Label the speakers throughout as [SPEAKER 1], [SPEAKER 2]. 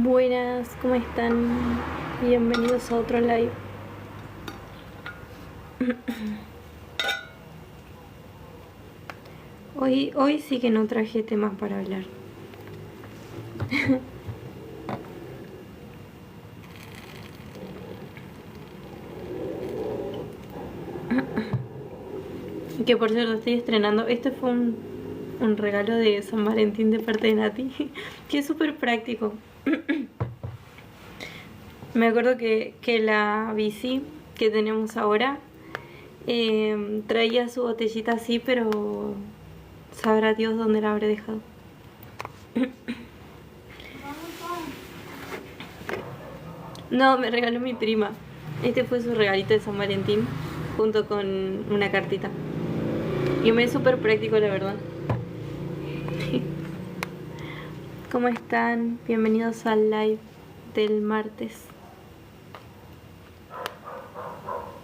[SPEAKER 1] Buenas, ¿cómo están? Bienvenidos a otro live. Hoy sí que no traje temas para hablar. Que por cierto estoy estrenando. Este fue un regalo de San Valentín de parte de Nati, que es súper práctico. Me acuerdo que la bici que tenemos ahora traía su botellita así, pero sabrá Dios dónde la habré dejado. No, me regaló mi prima. Este fue su regalito de San Valentín, junto con una cartita. Y me es súper práctico, la verdad. ¿Cómo están? Bienvenidos al live del martes.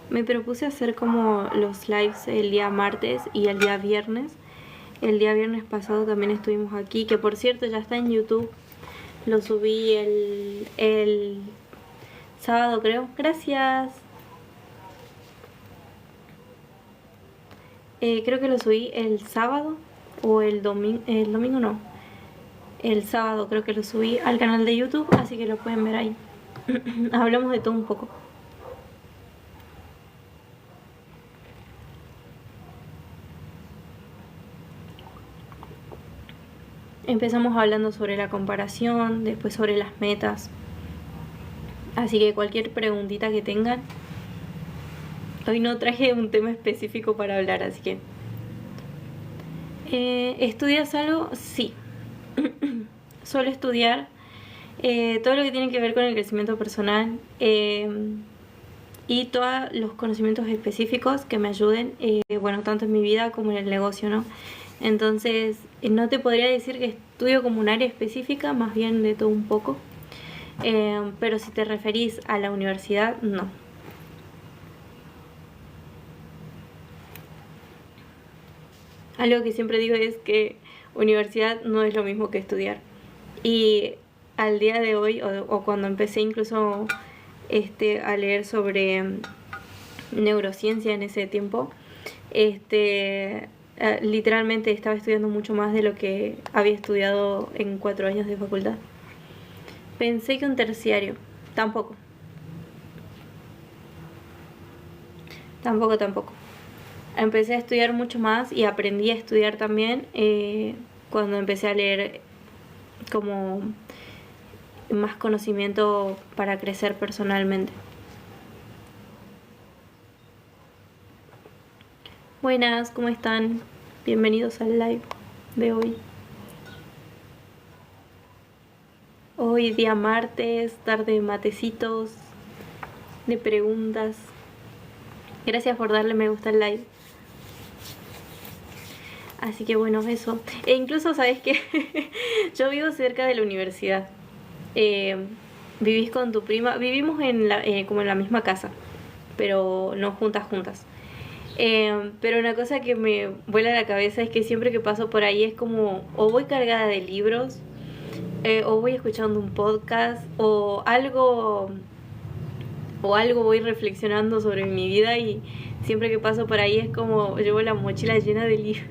[SPEAKER 1] Me propuse hacer como los lives el día martes y el día viernes. El día viernes pasado también estuvimos aquí, que por cierto ya está en YouTube. Lo subí el sábado, creo. Gracias. Creo que lo subí el sábado o el domingo. El domingo no. El sábado creo que lo subí al canal de YouTube, así que lo pueden ver ahí. Hablamos de todo un poco. Empezamos hablando sobre la comparación, después sobre las metas. Así que cualquier preguntita que tengan. Hoy no traje un tema específico para hablar, así que... ¿Estudias algo? Sí. Suelo estudiar todo lo que tiene que ver con el crecimiento personal y todos los conocimientos específicos que me ayuden, bueno, tanto en mi vida como en el negocio, ¿no? Entonces, no te podría decir que estudio como un área específica, más bien de todo un poco. Pero si te referís a la universidad, no. Algo que siempre digo es que universidad no es lo mismo que estudiar. Y al día de hoy, o cuando empecé incluso a leer sobre neurociencia en ese tiempo, literalmente estaba estudiando mucho más de lo que había estudiado en 4 años de facultad. Pensé que un terciario, tampoco. Tampoco. Empecé a estudiar mucho más y aprendí a estudiar también cuando empecé a leer como más conocimiento para crecer personalmente. Buenas, ¿cómo están? Bienvenidos al live de hoy. Hoy día martes, tarde de matecitos, de preguntas. Gracias por darle me gusta al live. Así que bueno, eso. E incluso, ¿sabes qué? Yo vivo cerca de la universidad. Vivís con tu prima. Vivimos como en la misma casa, pero no juntas. Pero una cosa que me vuela la cabeza es que siempre que paso por ahí es como o voy cargada de libros, o voy escuchando un podcast, o algo voy reflexionando sobre mi vida, y siempre que paso por ahí es como llevo la mochila llena de libros.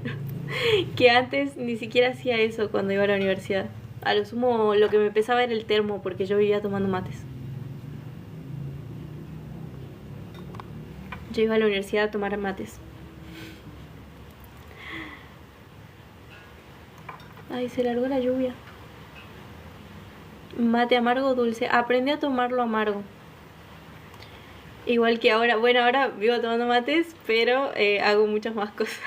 [SPEAKER 1] Que antes ni siquiera hacía eso cuando iba a la universidad. A lo sumo lo que me pesaba era el termo, porque yo vivía tomando mates. Yo iba a la universidad a tomar mates. Ay, se largó la lluvia. Mate amargo o dulce. Aprendí a tomarlo amargo. Igual que ahora. Bueno, ahora vivo tomando mates, pero hago muchas más cosas.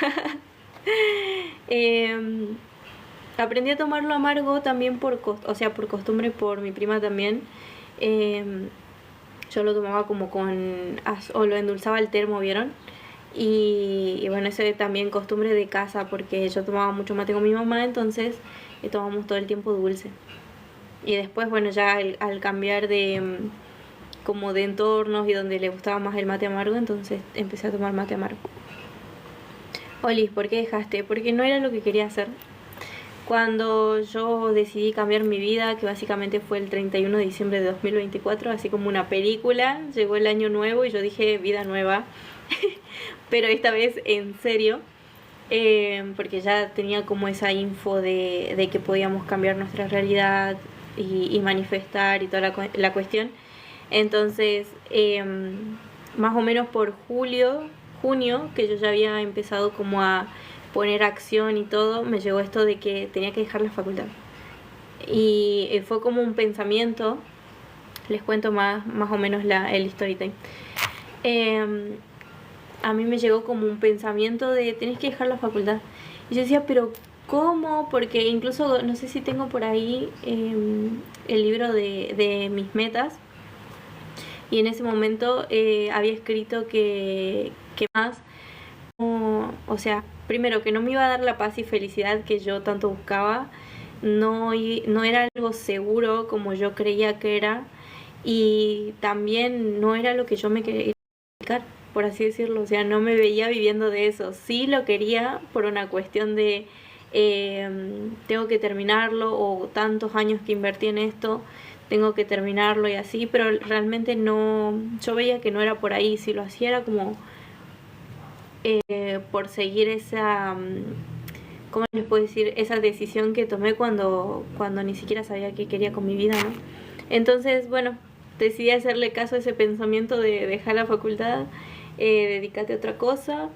[SPEAKER 1] Aprendí a tomarlo amargo también por costumbre, por mi prima también. Yo lo tomaba como o lo endulzaba el termo, ¿vieron? Y bueno, eso es también costumbre de casa, porque yo tomaba mucho mate con mi mamá, entonces tomábamos todo el tiempo dulce. Y después, bueno, ya al cambiar como de entornos y donde le gustaba más el mate amargo, entonces empecé a tomar mate amargo. Olis, ¿por qué dejaste? Porque no era lo que quería hacer. cuando yo decidí cambiar mi vida, que básicamente fue el 31 de diciembre de 2024, así como una película, llegó el año nuevo y yo dije vida nueva, pero esta vez en serio, porque ya tenía como esa info de que podíamos cambiar nuestra realidad y manifestar y toda la cuestión. Entonces, más o menos por junio, que yo ya había empezado como a poner acción y todo, me llegó esto de que tenía que dejar la facultad. Y fue como un pensamiento, les cuento más o menos el story time. A mí me llegó como un pensamiento de tenés que dejar la facultad. Y yo decía, pero ¿cómo? Porque incluso, no sé si tengo por ahí el libro de mis metas. Y en ese momento había escrito que más, o sea, primero que no me iba a dar la paz y felicidad que yo tanto buscaba, no era algo seguro como yo creía que era, y también no era lo que yo me quería dedicar, por así decirlo. O sea, no me veía viviendo de eso. Sí lo quería por una cuestión de tengo que terminarlo, o tantos años que invertí en esto, tengo que terminarlo y así, pero realmente no, yo veía que no era por ahí. Si lo hacía era como por seguir esa, ¿cómo les puedo decir? Esa decisión que tomé cuando ni siquiera sabía qué quería con mi vida, ¿no? Entonces, bueno, decidí hacerle caso a ese pensamiento de dejar la facultad, dedícate a otra cosa,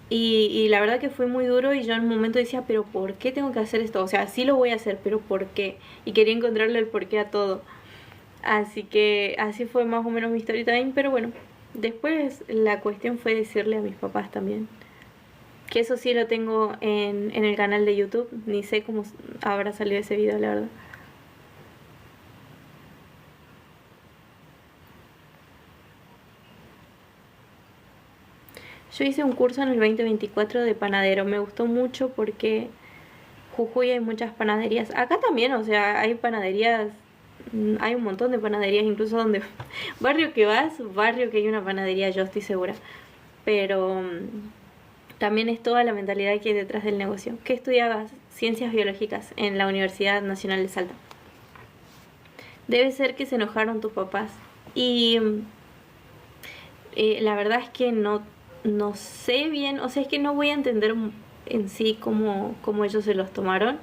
[SPEAKER 1] y la verdad que fue muy duro, y yo en un momento decía, pero ¿por qué tengo que hacer esto? O sea, sí lo voy a hacer, pero ¿por qué? Y quería encontrarle el porqué a todo. Así que así fue más o menos mi story time, pero bueno, después la cuestión fue decirle a mis papás también. Que eso sí lo tengo en el canal de YouTube, ni sé cómo habrá salido ese video, la verdad. Yo hice un curso en el 2024 de panadero, me gustó mucho porque Jujuy hay muchas panaderías. Acá también, o sea, hay panaderías, hay un montón de panaderías, incluso donde barrio que vas, barrio que hay una panadería, yo estoy segura. Pero también es toda la mentalidad que hay detrás del negocio. ¿Qué estudiabas? Ciencias biológicas en la Universidad Nacional de Salta. Debe ser que se enojaron tus papás. Y la verdad es que no sé bien, o sea, es que no voy a entender en sí cómo ellos se los tomaron,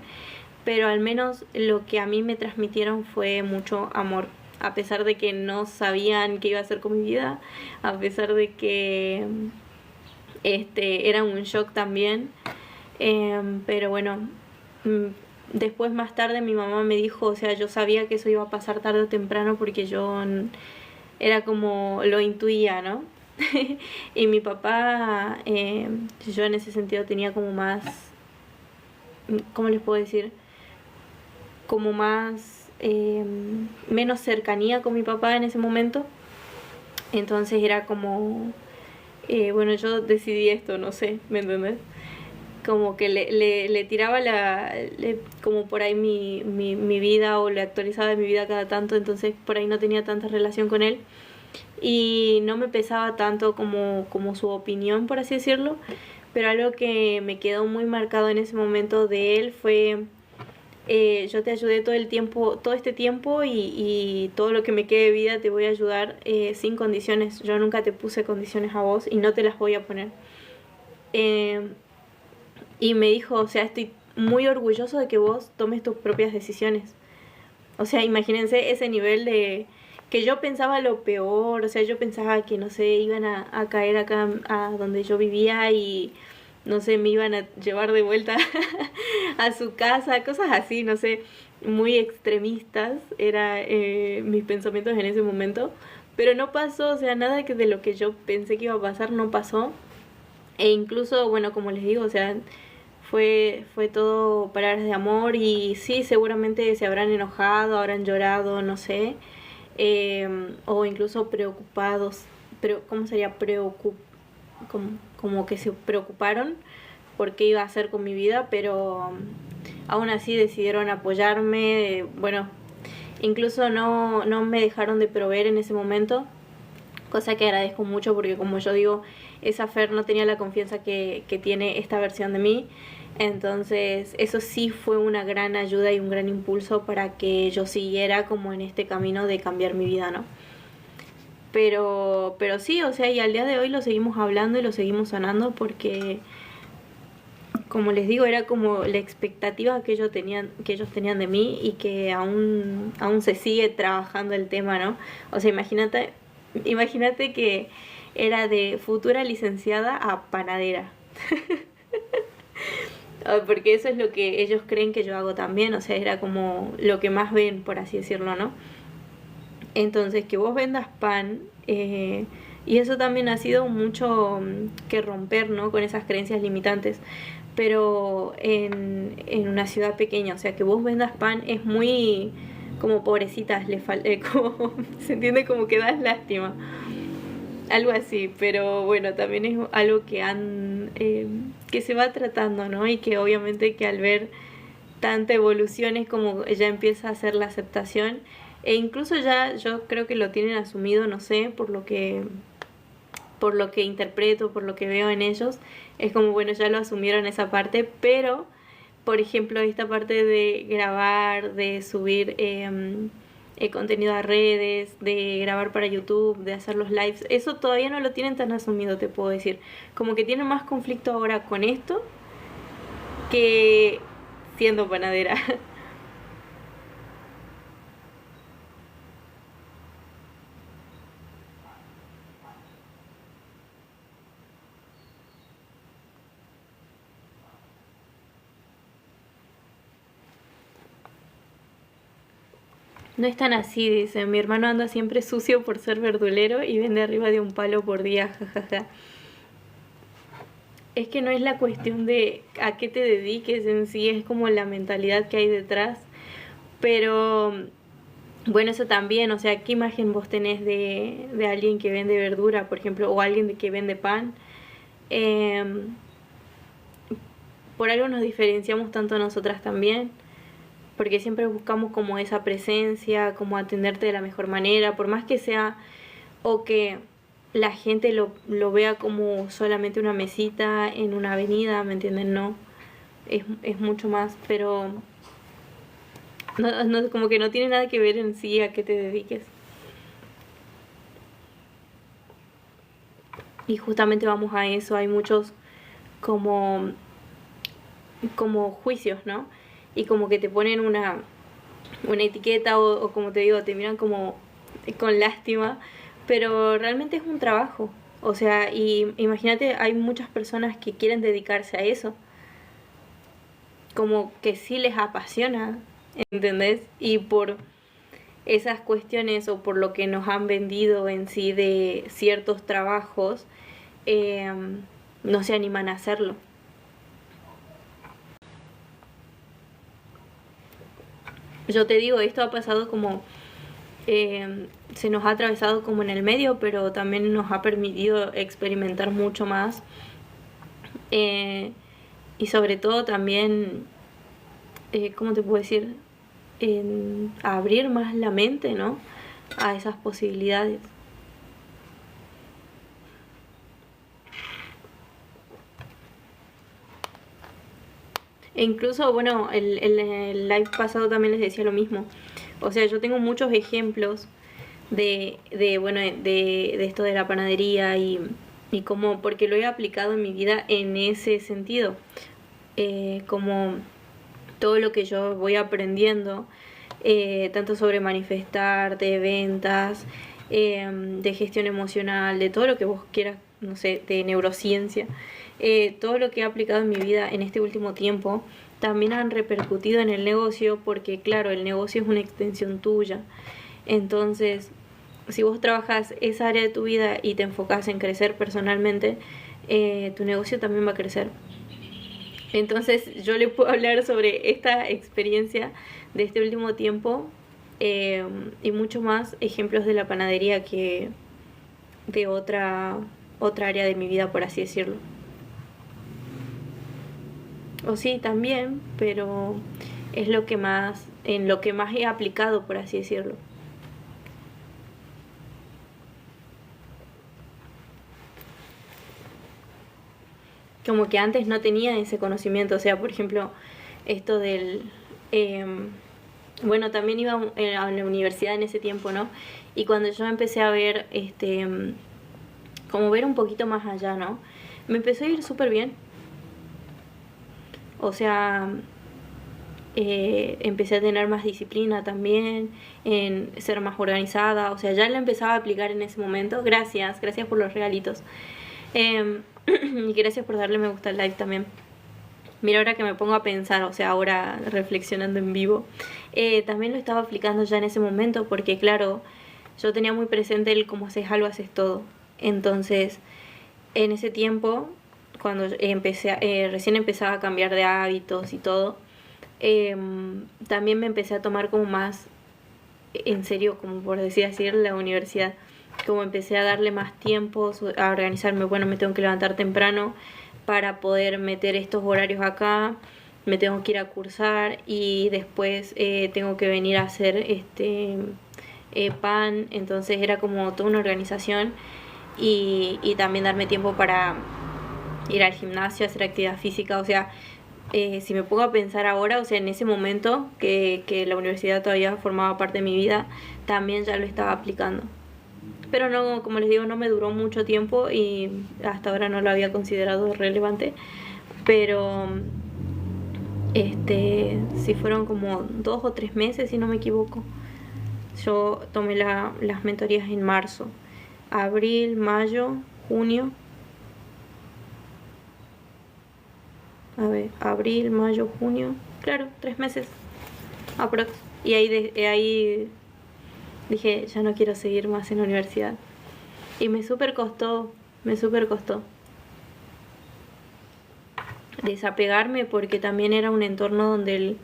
[SPEAKER 1] pero al menos lo que a mí me transmitieron fue mucho amor, a pesar de que no sabían qué iba a hacer con mi vida, a pesar de que era un shock también, pero bueno, después más tarde mi mamá me dijo, o sea, yo sabía que eso iba a pasar tarde o temprano porque yo era como lo intuía, ¿no? Y mi papá, yo en ese sentido tenía como más, ¿cómo les puedo decir? Como más, menos cercanía con mi papá en ese momento. Entonces era como, bueno, yo decidí esto, no sé, ¿me entendés? Como que le tiraba como por ahí mi vida, o le actualizaba mi vida cada tanto, entonces por ahí no tenía tanta relación con él y no me pesaba tanto como su opinión, por así decirlo. Pero algo que me quedó muy marcado en ese momento de él fue, yo te ayudé todo este tiempo, y todo lo que me quede de vida te voy a ayudar sin condiciones. Yo nunca te puse condiciones a vos y no te las voy a poner. Y me dijo, o sea, estoy muy orgulloso de que vos tomes tus propias decisiones. O sea, imagínense ese nivel de que yo pensaba lo peor. O sea, yo pensaba que, no sé, iban a caer acá a donde yo vivía y, no sé, me iban a llevar de vuelta a su casa, cosas así, no sé, muy extremistas eran mis pensamientos en ese momento. Pero no pasó, o sea, nada de lo que yo pensé que iba a pasar no pasó. E incluso, bueno, como les digo, o sea, fue todo palabras de amor, y sí, seguramente se habrán enojado, habrán llorado, no sé, o incluso preocupados, pero ¿cómo sería? Como que se preocuparon por qué iba a hacer con mi vida, pero aún así decidieron apoyarme. Bueno, incluso no me dejaron de proveer en ese momento. cosa que agradezco mucho porque como yo digo, esa Fer no tenía la confianza que tiene esta versión de mí. Entonces eso sí fue una gran ayuda y un gran impulso para que yo siguiera como en este camino de cambiar mi vida, ¿no? Pero sí, o sea, y al día de hoy lo seguimos hablando y lo seguimos sanando porque, como les digo, era como la expectativa que ellos tenían de mí y que aún se sigue trabajando el tema, ¿no? O sea, imagínate que era de futura licenciada a panadera. Porque eso es lo que ellos creen que yo hago también, o sea, era como lo que más ven, por así decirlo, ¿no? Entonces, que vos vendas pan, y eso también ha sido mucho que romper, ¿no? Con esas creencias limitantes, pero en una ciudad pequeña, o sea, que vos vendas pan es muy como pobrecitas, como, se entiende como que das lástima, algo así, pero bueno, también es algo que se va tratando, ¿no? Y que obviamente que al ver tanta evolución es como ya empieza a ser la aceptación e incluso ya yo creo que lo tienen asumido, no sé, por lo que interpreto, por lo que veo en ellos, es como bueno, ya lo asumieron esa parte, pero por ejemplo esta parte de grabar, de subir contenido a redes, de grabar para YouTube, de hacer los lives, eso todavía no lo tienen tan asumido, te puedo decir. Como que tienen más conflicto ahora con esto que siendo panadera. No es tan así, dice. Mi hermano anda siempre sucio por ser verdulero y vende arriba de un palo por día, jajaja. Es que no es la cuestión de a qué te dediques en sí, es como la mentalidad que hay detrás. Pero bueno, eso también, o sea, ¿qué imagen vos tenés de alguien que vende verdura, por ejemplo, o alguien que vende pan? Eh, por algo nos diferenciamos tanto nosotras también, porque siempre buscamos como esa presencia, como atenderte de la mejor manera, por más que sea o que la gente lo vea como solamente una mesita en una avenida, ¿me entienden? No, es mucho más, pero no, como que no tiene nada que ver en sí a qué te dediques. Y justamente vamos a eso, hay muchos como, como juicios, ¿no? Y como que te ponen una etiqueta o como te digo, te miran como con lástima, pero realmente es un trabajo. O sea, y imagínate, hay muchas personas que quieren dedicarse a eso, como que sí les apasiona, ¿entendés? Y por esas cuestiones o por lo que nos han vendido en sí de ciertos trabajos, eh, no se animan a hacerlo. Yo te digo, esto ha pasado como se nos ha atravesado como en el medio, pero también nos ha permitido experimentar mucho más, eh, y sobre todo también, ¿cómo te puedo decir? Abrir más la mente, ¿no? A esas posibilidades. E incluso, bueno, el live pasado también les decía lo mismo. O sea, yo tengo muchos ejemplos bueno, de esto de la panadería y como, porque lo he aplicado en mi vida en ese sentido. Como todo lo que yo voy aprendiendo, tanto sobre manifestar, de ventas, de gestión emocional, de todo lo que vos quieras, no sé, de neurociencia, todo lo que he aplicado en mi vida en este último tiempo, también han repercutido en el negocio porque claro, el negocio es una extensión tuya. Entonces, si vos trabajas esa área de tu vida y te enfocas en crecer personalmente, tu negocio también va a crecer. Entonces yo le puedo hablar sobre esta experiencia de este último tiempo, y mucho más ejemplos de la panadería que de otra área de mi vida, por así decirlo. O sí, también, pero es en lo que más he aplicado, por así decirlo. como que antes no tenía ese conocimiento. O sea, por ejemplo, esto del... bueno, también iba a la universidad en ese tiempo, ¿no? Y cuando yo empecé a ver, como ver un poquito más allá, ¿no? Me empezó a ir súper bien. O sea, empecé a tener más disciplina también, en ser más organizada. O sea, ya la empezaba a aplicar en ese momento. Gracias por los regalitos. Y gracias por darle me gusta al live también. Mira, ahora que me pongo a pensar, o sea, ahora reflexionando en vivo, también lo estaba aplicando ya en ese momento, porque claro, yo tenía muy presente el cómo haces algo, haces todo. Entonces, en ese tiempo, cuando recién empezaba a cambiar de hábitos y todo, también me empecé a tomar como más en serio, como por decir así, la universidad. Como empecé a darle más tiempo, a organizarme, bueno, me tengo que levantar temprano para poder meter estos horarios acá, me tengo que ir a cursar y después tengo que venir a hacer pan. Entonces era como toda una organización y también darme tiempo para ir al gimnasio, hacer actividad física. O sea, si me pongo a pensar ahora, o sea, en ese momento que la universidad todavía formaba parte de mi vida, también ya lo estaba aplicando. Pero no, como les digo, no me duró mucho tiempo y hasta ahora no lo había considerado relevante. Pero sí fueron como 2 o 3 meses, si no me equivoco. Yo tomé las mentorías en marzo, abril, mayo, junio. A ver, abril, mayo, junio. Claro, 3 meses aprox. Y ahí dije, ya no quiero seguir más en la universidad. Y me súper costó desapegarme, porque también era un entorno donde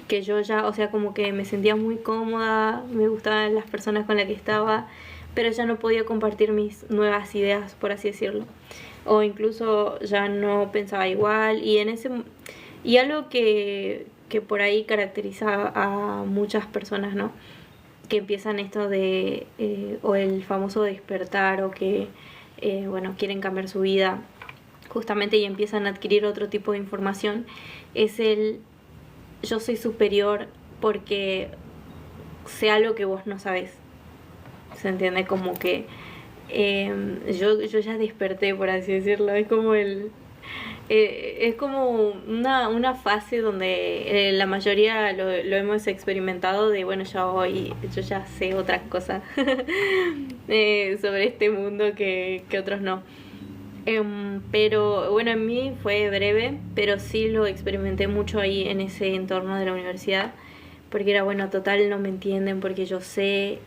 [SPEAKER 1] que yo ya, o sea, como que me sentía muy cómoda, me gustaban las personas con las que estaba, pero ya no podía compartir mis nuevas ideas, por así decirlo. O incluso ya no pensaba igual. Y algo que por ahí caracteriza a muchas personas, ¿no? Que empiezan esto de, o el famoso despertar, o que, bueno, quieren cambiar su vida justamente y empiezan a adquirir otro tipo de información, es el yo soy superior porque sé algo que vos no sabés. ¿Se entiende? Como que yo ya desperté, por así decirlo. Es como es como una fase donde la mayoría lo hemos experimentado, de bueno, yo ya sé otra cosa sobre este mundo que otros no. Pero bueno, en mí fue breve, pero sí lo experimenté mucho ahí en ese entorno de la universidad, porque era bueno, total, no me entienden porque yo sé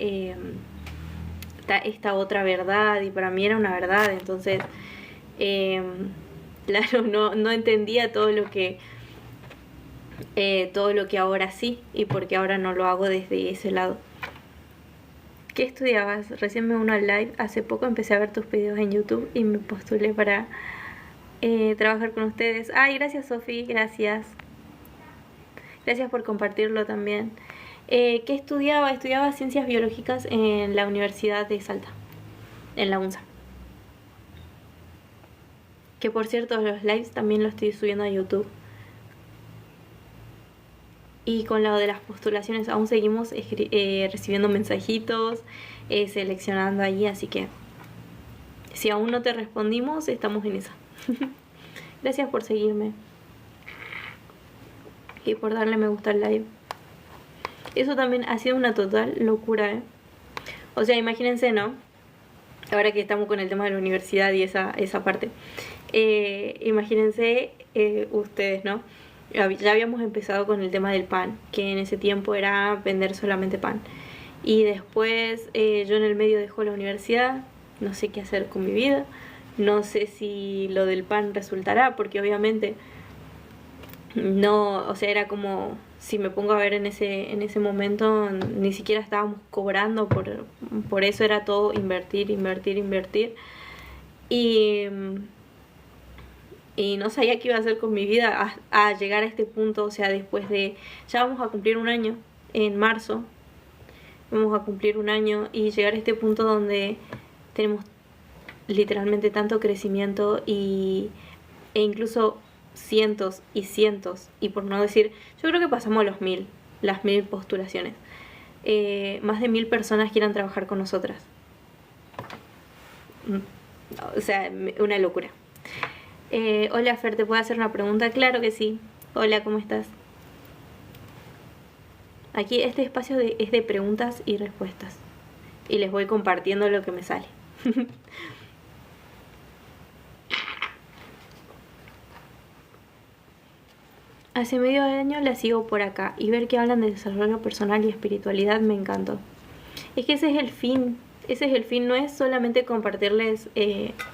[SPEAKER 1] esta otra verdad, y para mí era una verdad. Entonces claro, no entendía todo lo que ahora sí, y porque ahora no lo hago desde ese lado. ¿Qué estudiabas? Recién me uno al live. Hace poco empecé a ver tus videos en YouTube y me postulé para trabajar con ustedes. Ay, gracias Sofi, gracias. Gracias por compartirlo también. ¿Qué estudiaba? Estudiaba ciencias biológicas en la Universidad de Salta, en la UNSA. Que por cierto, los lives también los estoy subiendo a YouTube. Y con lo de las postulaciones aún seguimos recibiendo mensajitos, seleccionando ahí, así que si aún no te respondimos, estamos en esa. Gracias por seguirme y por darle me gusta al live. Eso también ha sido una total locura, ¿eh? O sea, imagínense, ¿no? Ahora que estamos con el tema de la universidad y esa parte. Imagínense ustedes, ¿no? Ya habíamos empezado con el tema del pan, que en ese tiempo era vender solamente pan. Y después yo en el medio dejo la universidad, no sé qué hacer con mi vida, no sé si lo del pan resultará, porque obviamente no, o sea, era como, si me pongo a ver en ese momento, ni siquiera estábamos cobrando por eso, era todo invertir. Y no sabía qué iba a hacer con mi vida a llegar a este punto. O sea, después de, ya vamos a cumplir un año, en marzo vamos a cumplir un año, y llegar a este punto donde tenemos literalmente tanto crecimiento e incluso cientos y cientos, y por no decir, yo creo que pasamos las 1000 postulaciones. Más de 1000 personas quieran trabajar con nosotras. O sea, una locura. Hola Fer, ¿te puedo hacer una pregunta? Claro que sí. Hola, ¿cómo estás? Aquí este espacio es de preguntas y respuestas. Y les voy compartiendo lo que me sale. Hace medio año la sigo por acá y ver que hablan de desarrollo personal y espiritualidad me encantó. Es que ese es el fin. Ese es el fin, no es solamente compartirles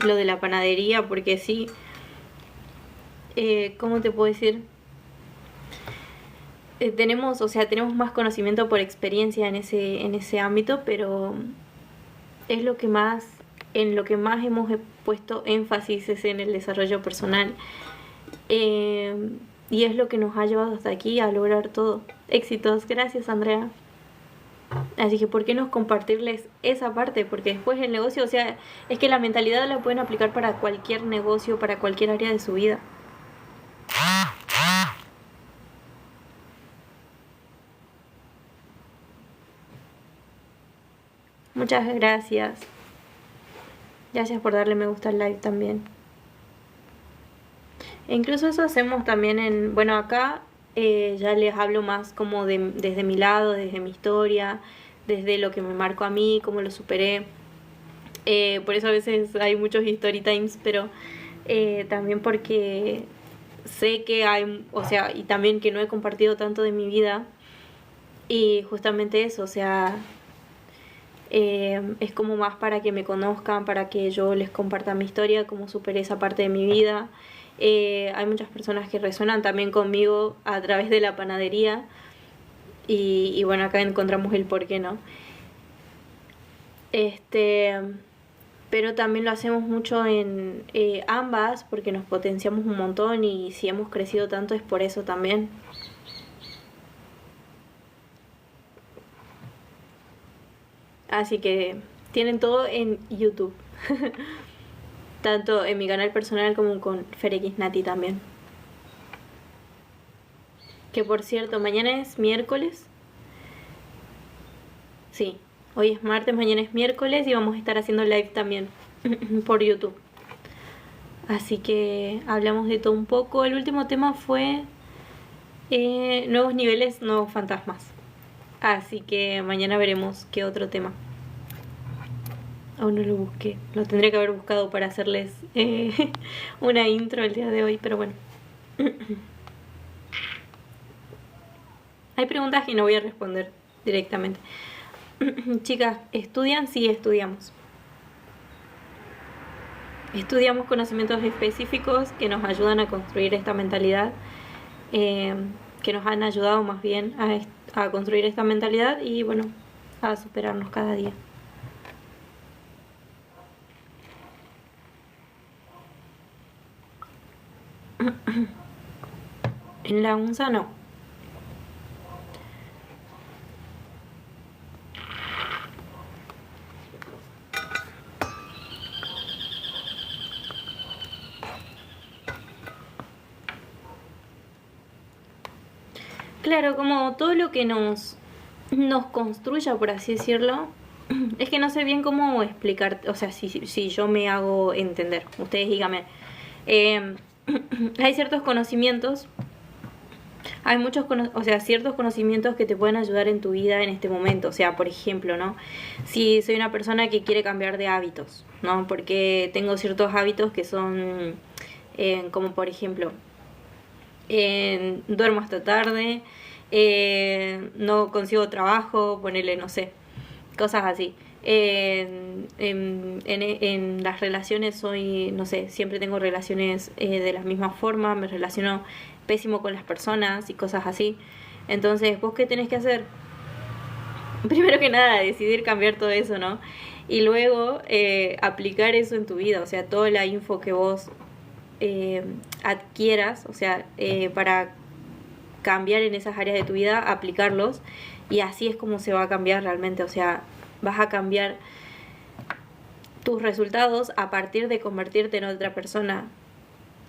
[SPEAKER 1] lo de la panadería, porque sí, ¿cómo te puedo decir? Tenemos, o sea, tenemos más conocimiento por experiencia en ese ámbito, pero es lo que más, en lo que más hemos puesto énfasis es en el desarrollo personal. Y es lo que nos ha llevado hasta aquí a lograr todo. Éxitos, gracias Andrea. Así que ¿por qué no compartirles esa parte? Porque después el negocio, o sea, es que la mentalidad la pueden aplicar para cualquier negocio, para cualquier área de su vida. Muchas gracias. Gracias por darle me gusta al live también. E incluso eso hacemos también bueno, acá ya les hablo más como desde mi lado, desde mi historia, desde lo que me marcó a mí, cómo lo superé. Por eso a veces hay muchos story times, pero también porque sé que hay, o sea, y también que no he compartido tanto de mi vida. Y justamente eso, o sea, es como más para que me conozcan, para que yo les comparta mi historia, cómo superé esa parte de mi vida. Hay muchas personas que resuenan también conmigo a través de la panadería y bueno, acá encontramos el por qué, ¿no? Pero también lo hacemos mucho en ambas porque nos potenciamos un montón y si hemos crecido tanto es por eso también. Así que tienen todo en YouTube. Tanto en mi canal personal como con FerXNati también. Que por cierto, mañana es miércoles. Sí, hoy es martes, mañana es miércoles y vamos a estar haciendo live también por YouTube. Así que hablamos de todo un poco. El último tema fue nuevos niveles, nuevos fantasmas. Así que mañana veremos qué otro tema. Aún no lo busqué. Lo tendría que haber buscado para hacerles una intro el día de hoy, pero bueno. Hay preguntas que no voy a responder directamente. Chicas, ¿estudian? Sí, estudiamos. Estudiamos conocimientos específicos que nos ayudan a construir esta mentalidad, que nos han ayudado más bien a construir esta mentalidad y bueno, a superarnos cada día. En la UNSA no. Claro, como todo lo que nos construya, por así decirlo. Es que no sé bien cómo explicar, o sea, si yo me hago entender. Ustedes díganme. Hay ciertos conocimientos, hay o sea, ciertos conocimientos que te pueden ayudar en tu vida en este momento. O sea, por ejemplo, ¿no? Si soy una persona que quiere cambiar de hábitos, ¿no? Porque tengo ciertos hábitos que son, como por ejemplo, duermo hasta tarde, no consigo trabajo, ponele, no sé, cosas así. En las relaciones soy, no sé, siempre tengo relaciones de la misma forma, me relaciono pésimo con las personas y cosas así. Entonces, ¿vos qué tenés que hacer? Primero que nada, decidir cambiar todo eso, ¿no? Y luego aplicar eso en tu vida, o sea, toda la info que vos adquieras, o sea, para cambiar en esas áreas de tu vida, aplicarlos y así es como se va a cambiar realmente, o sea, vas a cambiar tus resultados a partir de convertirte en otra persona,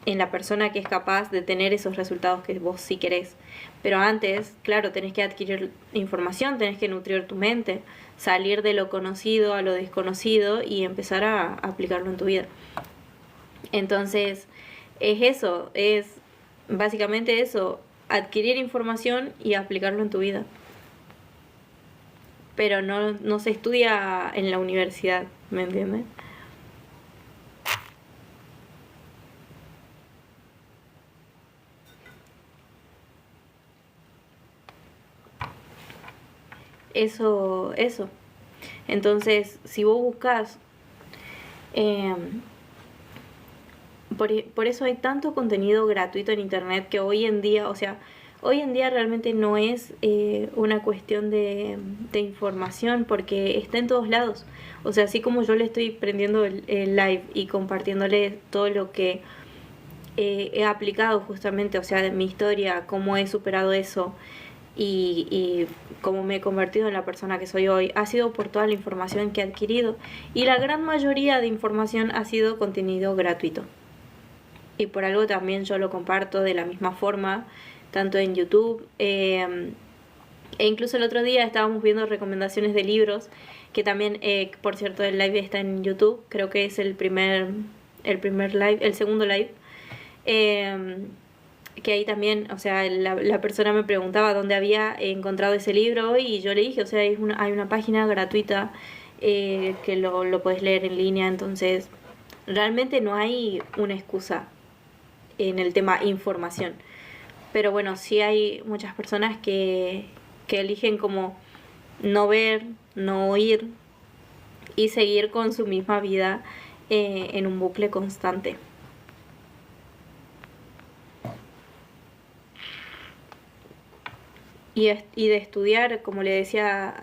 [SPEAKER 1] en la persona que es capaz de tener esos resultados que vos sí querés. Pero antes, claro, tenés que adquirir información, tenés que nutrir tu mente, salir de lo conocido a lo desconocido y empezar a aplicarlo en tu vida. Entonces, es eso, es básicamente eso, adquirir información y aplicarlo en tu vida. Pero no se estudia en la universidad, ¿me entiendes? Eso. Entonces, si vos buscas, por eso hay tanto contenido gratuito en internet que hoy en día, o sea, hoy en día realmente no es una cuestión de información porque está en todos lados. O sea, así como yo le estoy prendiendo el live y compartiéndole todo lo que he aplicado justamente, o sea, de mi historia, cómo he superado eso y cómo me he convertido en la persona que soy hoy, ha sido por toda la información que he adquirido. Y la gran mayoría de información ha sido contenido gratuito. Y por algo también yo lo comparto de la misma forma, tanto en YouTube, e incluso el otro día estábamos viendo recomendaciones de libros, que también, por cierto, el live está en YouTube, creo que es el primer live, el segundo live, que ahí también, o sea, la persona me preguntaba dónde había encontrado ese libro y yo le dije, o sea, hay una página gratuita que lo puedes leer en línea, entonces realmente no hay una excusa en el tema información. Pero bueno, sí hay muchas personas que eligen como no ver, no oír y seguir con su misma vida en un bucle constante. Y de estudiar, como le decía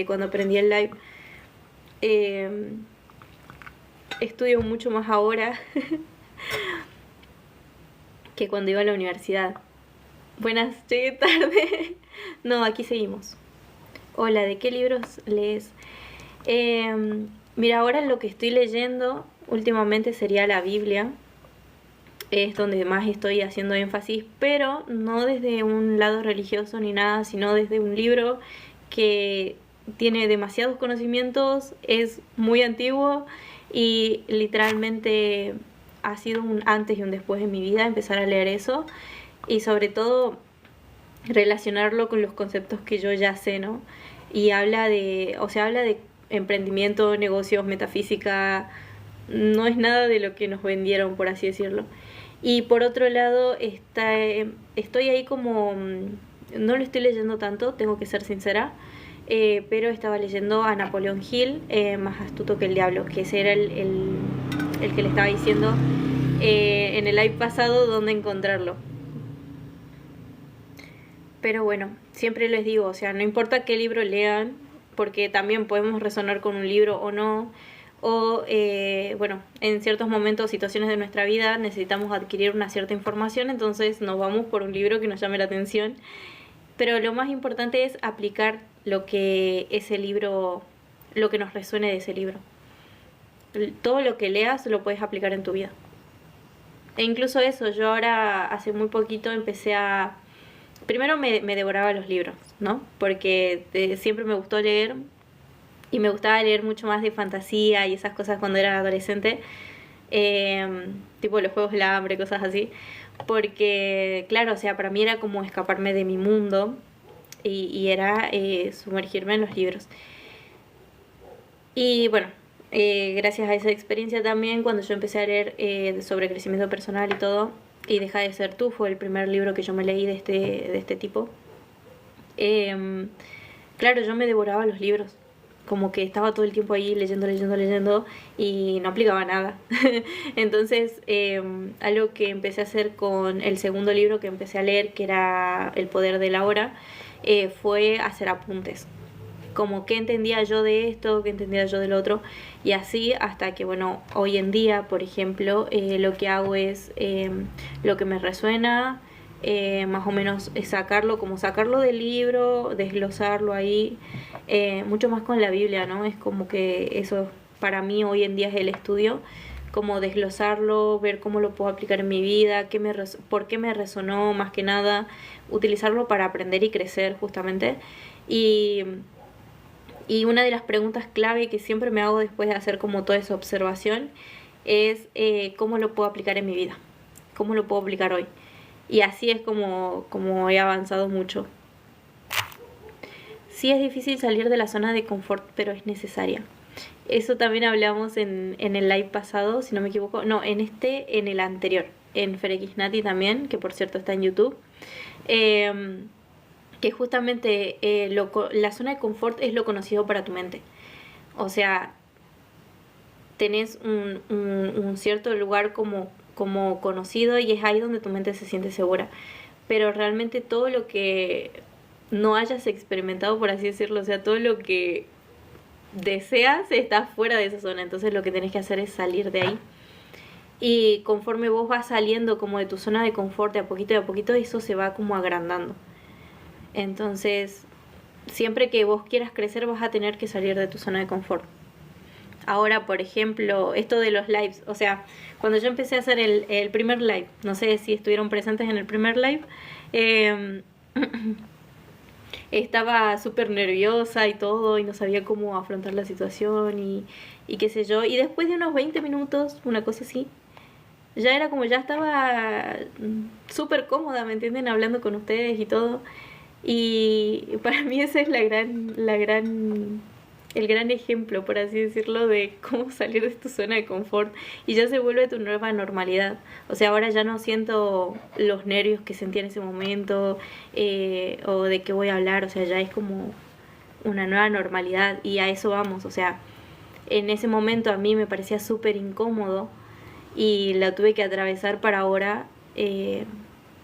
[SPEAKER 1] cuando aprendí el live, estudio mucho más ahora que cuando iba a la universidad. Buenas, llegué tarde. No, aquí seguimos. Hola, ¿de qué libros lees? Mira, ahora lo que estoy leyendo últimamente sería la Biblia. Es donde más estoy haciendo énfasis, pero no desde un lado religioso ni nada, sino desde un libro que tiene demasiados conocimientos, es muy antiguo y literalmente ha sido un antes y un después en mi vida empezar a leer eso y sobre todo relacionarlo con los conceptos que yo ya sé, ¿no? Y habla de emprendimiento, negocios, metafísica, no es nada de lo que nos vendieron, por así decirlo. Y por otro lado, estoy ahí como, no lo estoy leyendo tanto, tengo que ser sincera, pero estaba leyendo a Napoleón Hill, Más astuto que el diablo, que ese era el que le estaba diciendo en el live pasado dónde encontrarlo. Pero bueno, siempre les digo, o sea, no importa qué libro lean, porque también podemos resonar con un libro o no, o bueno, en ciertos momentos, situaciones de nuestra vida necesitamos adquirir una cierta información, entonces nos vamos por un libro que nos llame la atención, pero lo más importante es aplicar lo que ese libro, lo que nos resuene de ese libro. Todo lo que leas lo puedes aplicar en tu vida. E incluso eso, yo ahora hace muy poquito empecé a... Primero me devoraba los libros, ¿no? Porque siempre me gustó leer y me gustaba leer mucho más de fantasía y esas cosas cuando era adolescente, tipo los Juegos del Hambre, cosas así, porque claro, o sea, para mí era como escaparme de mi mundo y era sumergirme en los libros. Y bueno, gracias a esa experiencia también, cuando yo empecé a leer sobre crecimiento personal y todo, y Deja de ser tú, fue el primer libro que yo me leí de este tipo, claro, yo me devoraba los libros, como que estaba todo el tiempo ahí leyendo y no aplicaba nada. Entonces, algo que empecé a hacer con el segundo libro que empecé a leer, que era El poder de la hora, fue hacer apuntes. Como qué entendía yo de esto, qué entendía yo del otro, y así hasta que, bueno, hoy en día, por ejemplo, lo que hago es lo que me resuena, más o menos sacarlo, como sacarlo del libro, desglosarlo ahí, mucho más con la Biblia, ¿no? Es como que eso para mí hoy en día es el estudio, como desglosarlo, ver cómo lo puedo aplicar en mi vida, por qué me resonó más que nada, utilizarlo para aprender y crecer justamente. Y, y una de las preguntas clave que siempre me hago después de hacer como toda esa observación es cómo lo puedo aplicar en mi vida, cómo lo puedo aplicar hoy. Y así es como he avanzado mucho. Sí es difícil salir de la zona de confort, pero es necesaria. Eso también hablamos en el live pasado, si no me equivoco. No, en el anterior. En Ferekisnati también, que por cierto está en YouTube. Que justamente la zona de confort es lo conocido para tu mente. O sea, tenés un cierto lugar como conocido y es ahí donde tu mente se siente segura. Pero realmente todo lo que no hayas experimentado, por así decirlo, o sea, todo lo que deseas está fuera de esa zona. Entonces lo que tenés que hacer es salir de ahí. Y conforme vos vas saliendo como de tu zona de confort de a poquito, eso se va como agrandando. Entonces, siempre que vos quieras crecer vas a tener que salir de tu zona de confort. Ahora, por ejemplo, esto de los lives, o sea, cuando yo empecé a hacer el primer live, no sé si estuvieron presentes en el primer live, estaba súper nerviosa y todo, y no sabía cómo afrontar la situación y qué sé yo. Y después de unos 20 minutos, una cosa así, ya era como ya estaba súper cómoda, ¿me entienden? Hablando con ustedes y todo. Y para mí ese es el gran ejemplo, por así decirlo, de cómo salir de tu zona de confort y ya se vuelve tu nueva normalidad. O sea, ahora ya no siento los nervios que sentía en ese momento o de qué voy a hablar, o sea, ya es como una nueva normalidad y a eso vamos. O sea, en ese momento a mí me parecía súper incómodo y la tuve que atravesar para ahora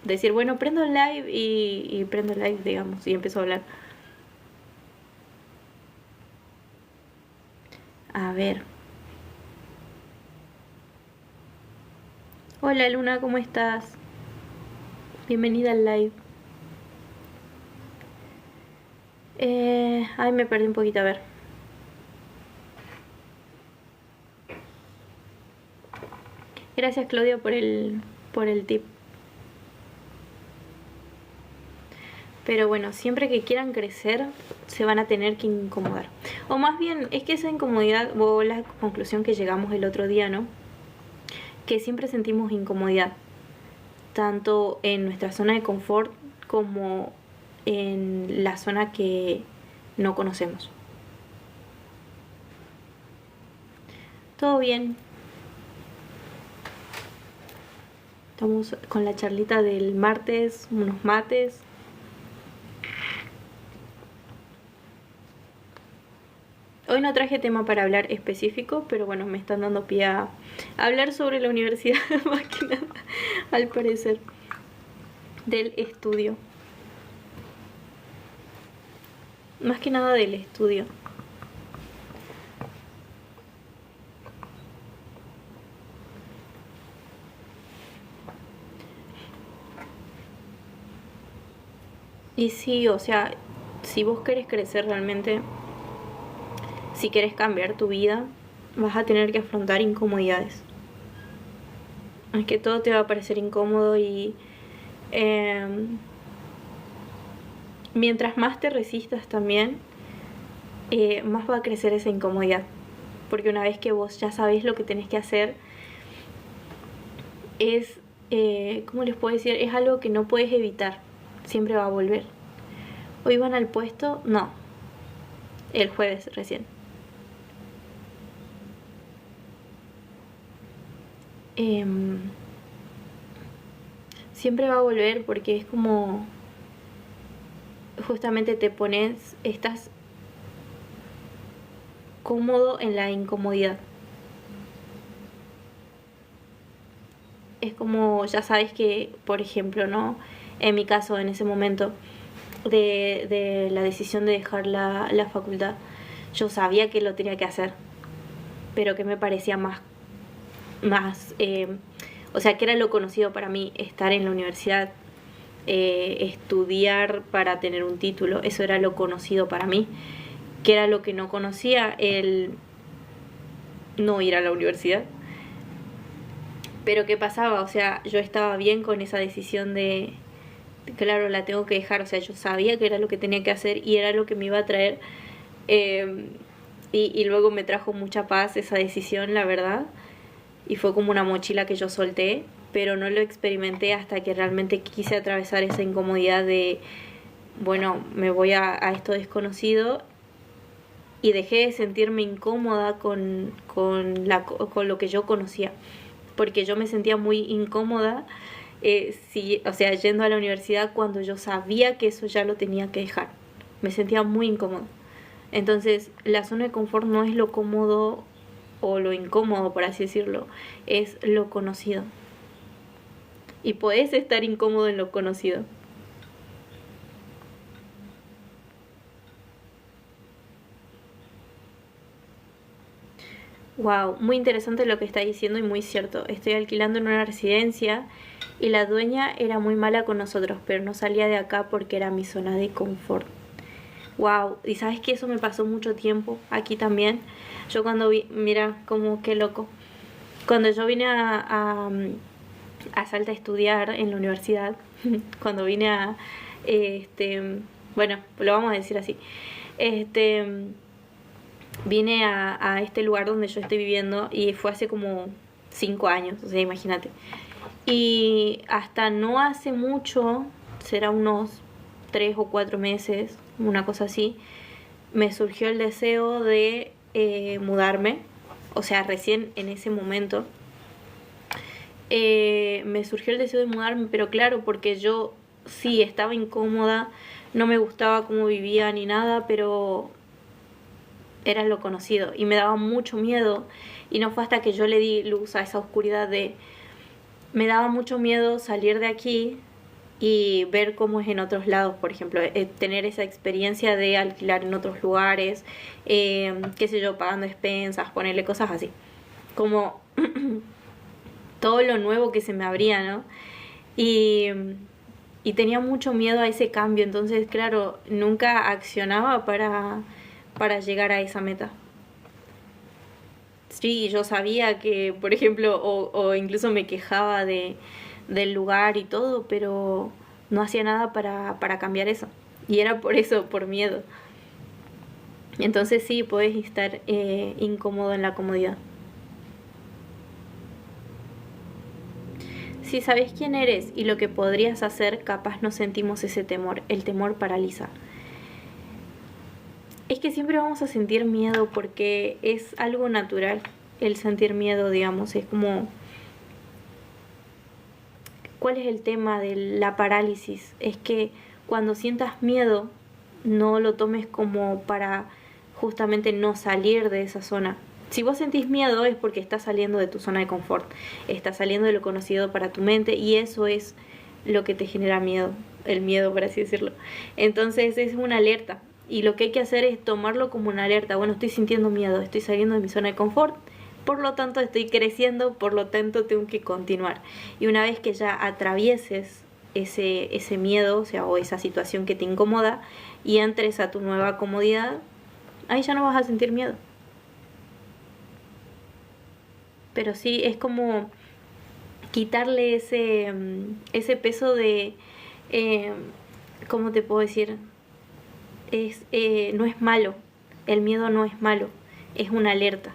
[SPEAKER 1] decir, bueno, prendo el live y prendo el live, digamos, y empiezo a hablar. A ver. Hola Luna, ¿cómo estás? Bienvenida al live. Ay, me perdí un poquito, a ver. Gracias Claudia por el tip. Pero bueno, siempre que quieran crecer se van a tener que incomodar. O más bien, es que esa incomodidad, o la conclusión que llegamos el otro día, ¿no? Que siempre sentimos incomodidad, tanto en nuestra zona de confort como en la zona que no conocemos. Todo bien. Estamos con la charlita del martes, unos mates. Hoy no traje tema para hablar específico, pero bueno, me están dando pie a hablar sobre la universidad, más que nada, al parecer, del estudio. Más que nada del estudio. Y sí, o sea, si vos querés crecer realmente, si querés cambiar tu vida, vas a tener que afrontar incomodidades. Es que todo te va a parecer incómodo y mientras más te resistas también, más va a crecer esa incomodidad. Porque una vez que vos ya sabés lo que tenés que hacer, es, ¿cómo les puedo decir? Es algo que no puedes evitar, siempre va a volver. ¿Hoy van al puesto? No, el jueves recién. Siempre va a volver porque es como justamente estás cómodo en la incomodidad. Es como ya sabes que, por ejemplo, ¿no? En mi caso, en ese momento de la decisión de dejar la facultad, yo sabía que lo tenía que hacer, pero que me parecía más o sea, que era lo conocido para mí, estar en la universidad, estudiar para tener un título, eso era lo conocido para mí, que era lo que no conocía, el no ir a la universidad. Pero ¿qué pasaba? O sea, yo estaba bien con esa decisión de, claro, la tengo que dejar. O sea, yo sabía que era lo que tenía que hacer y era lo que me iba a traer. eh, y luego me trajo mucha paz esa decisión, la verdad. Y fue como una mochila que yo solté, pero no lo experimenté hasta que realmente quise atravesar esa incomodidad de, bueno, me voy a esto desconocido, y dejé de sentirme incómoda con lo que yo conocía, porque yo me sentía muy incómoda, sí, o sea, yendo a la universidad cuando yo sabía que eso ya lo tenía que dejar. Me sentía muy incómoda. Entonces, la zona de confort no es lo cómodo o lo incómodo, por así decirlo, es lo conocido. Y podés estar incómodo en lo conocido. Wow, muy interesante lo que está diciendo y muy cierto. Estoy alquilando en una residencia y la dueña era muy mala con nosotros, pero no salía de acá porque era mi zona de confort. Wow, y sabes que eso me pasó mucho tiempo aquí también. Yo cuando vi, mira, como qué loco. Cuando yo vine a Salta a estudiar en la universidad, cuando vine a, este, bueno, lo vamos a decir así, este, vine a este lugar donde yo estoy viviendo y fue hace como 5 años, o sea, imagínate. Y hasta no hace mucho, será unos 3 o 4 meses, una cosa así, me surgió el deseo de mudarme. O sea, recién en ese momento me surgió el deseo de mudarme, pero claro, porque yo sí estaba incómoda, no me gustaba cómo vivía ni nada, pero era lo conocido y me daba mucho miedo. Y no fue hasta que yo le di luz a esa oscuridad de, me daba mucho miedo salir de aquí y ver cómo es en otros lados, por ejemplo, tener esa experiencia de alquilar en otros lugares, qué sé yo, pagando expensas, ponerle cosas así, como todo lo nuevo que se me abría, ¿no? Y, y tenía mucho miedo a ese cambio, entonces, claro, nunca accionaba para llegar a esa meta. Sí, yo sabía que, por ejemplo, o incluso me quejaba del lugar y todo, pero no hacía nada para cambiar eso. Y era por eso, por miedo. Entonces sí, puedes estar incómodo en la comodidad. Si sabes quién eres y lo que podrías hacer, capaz no sentimos ese temor. El temor paraliza. Es que siempre vamos a sentir miedo porque es algo natural el sentir miedo, digamos. Es como, ¿cuál es el tema de la parálisis? Es que cuando sientas miedo, no lo tomes como para justamente no salir de esa zona. Si vos sentís miedo es porque estás saliendo de tu zona de confort, estás saliendo de lo conocido para tu mente y eso es lo que te genera miedo, el miedo por así decirlo. Entonces es una alerta y lo que hay que hacer es tomarlo como una alerta. Bueno, estoy sintiendo miedo, estoy saliendo de mi zona de confort, por lo tanto estoy creciendo, por lo tanto tengo que continuar. Y una vez que ya atravieses ese miedo, o sea, o esa situación que te incomoda, y entres a tu nueva comodidad, ahí ya no vas a sentir miedo. Pero sí, es como quitarle ese peso de, eh, ¿cómo te puedo decir? No es malo, el miedo no es malo, es una alerta.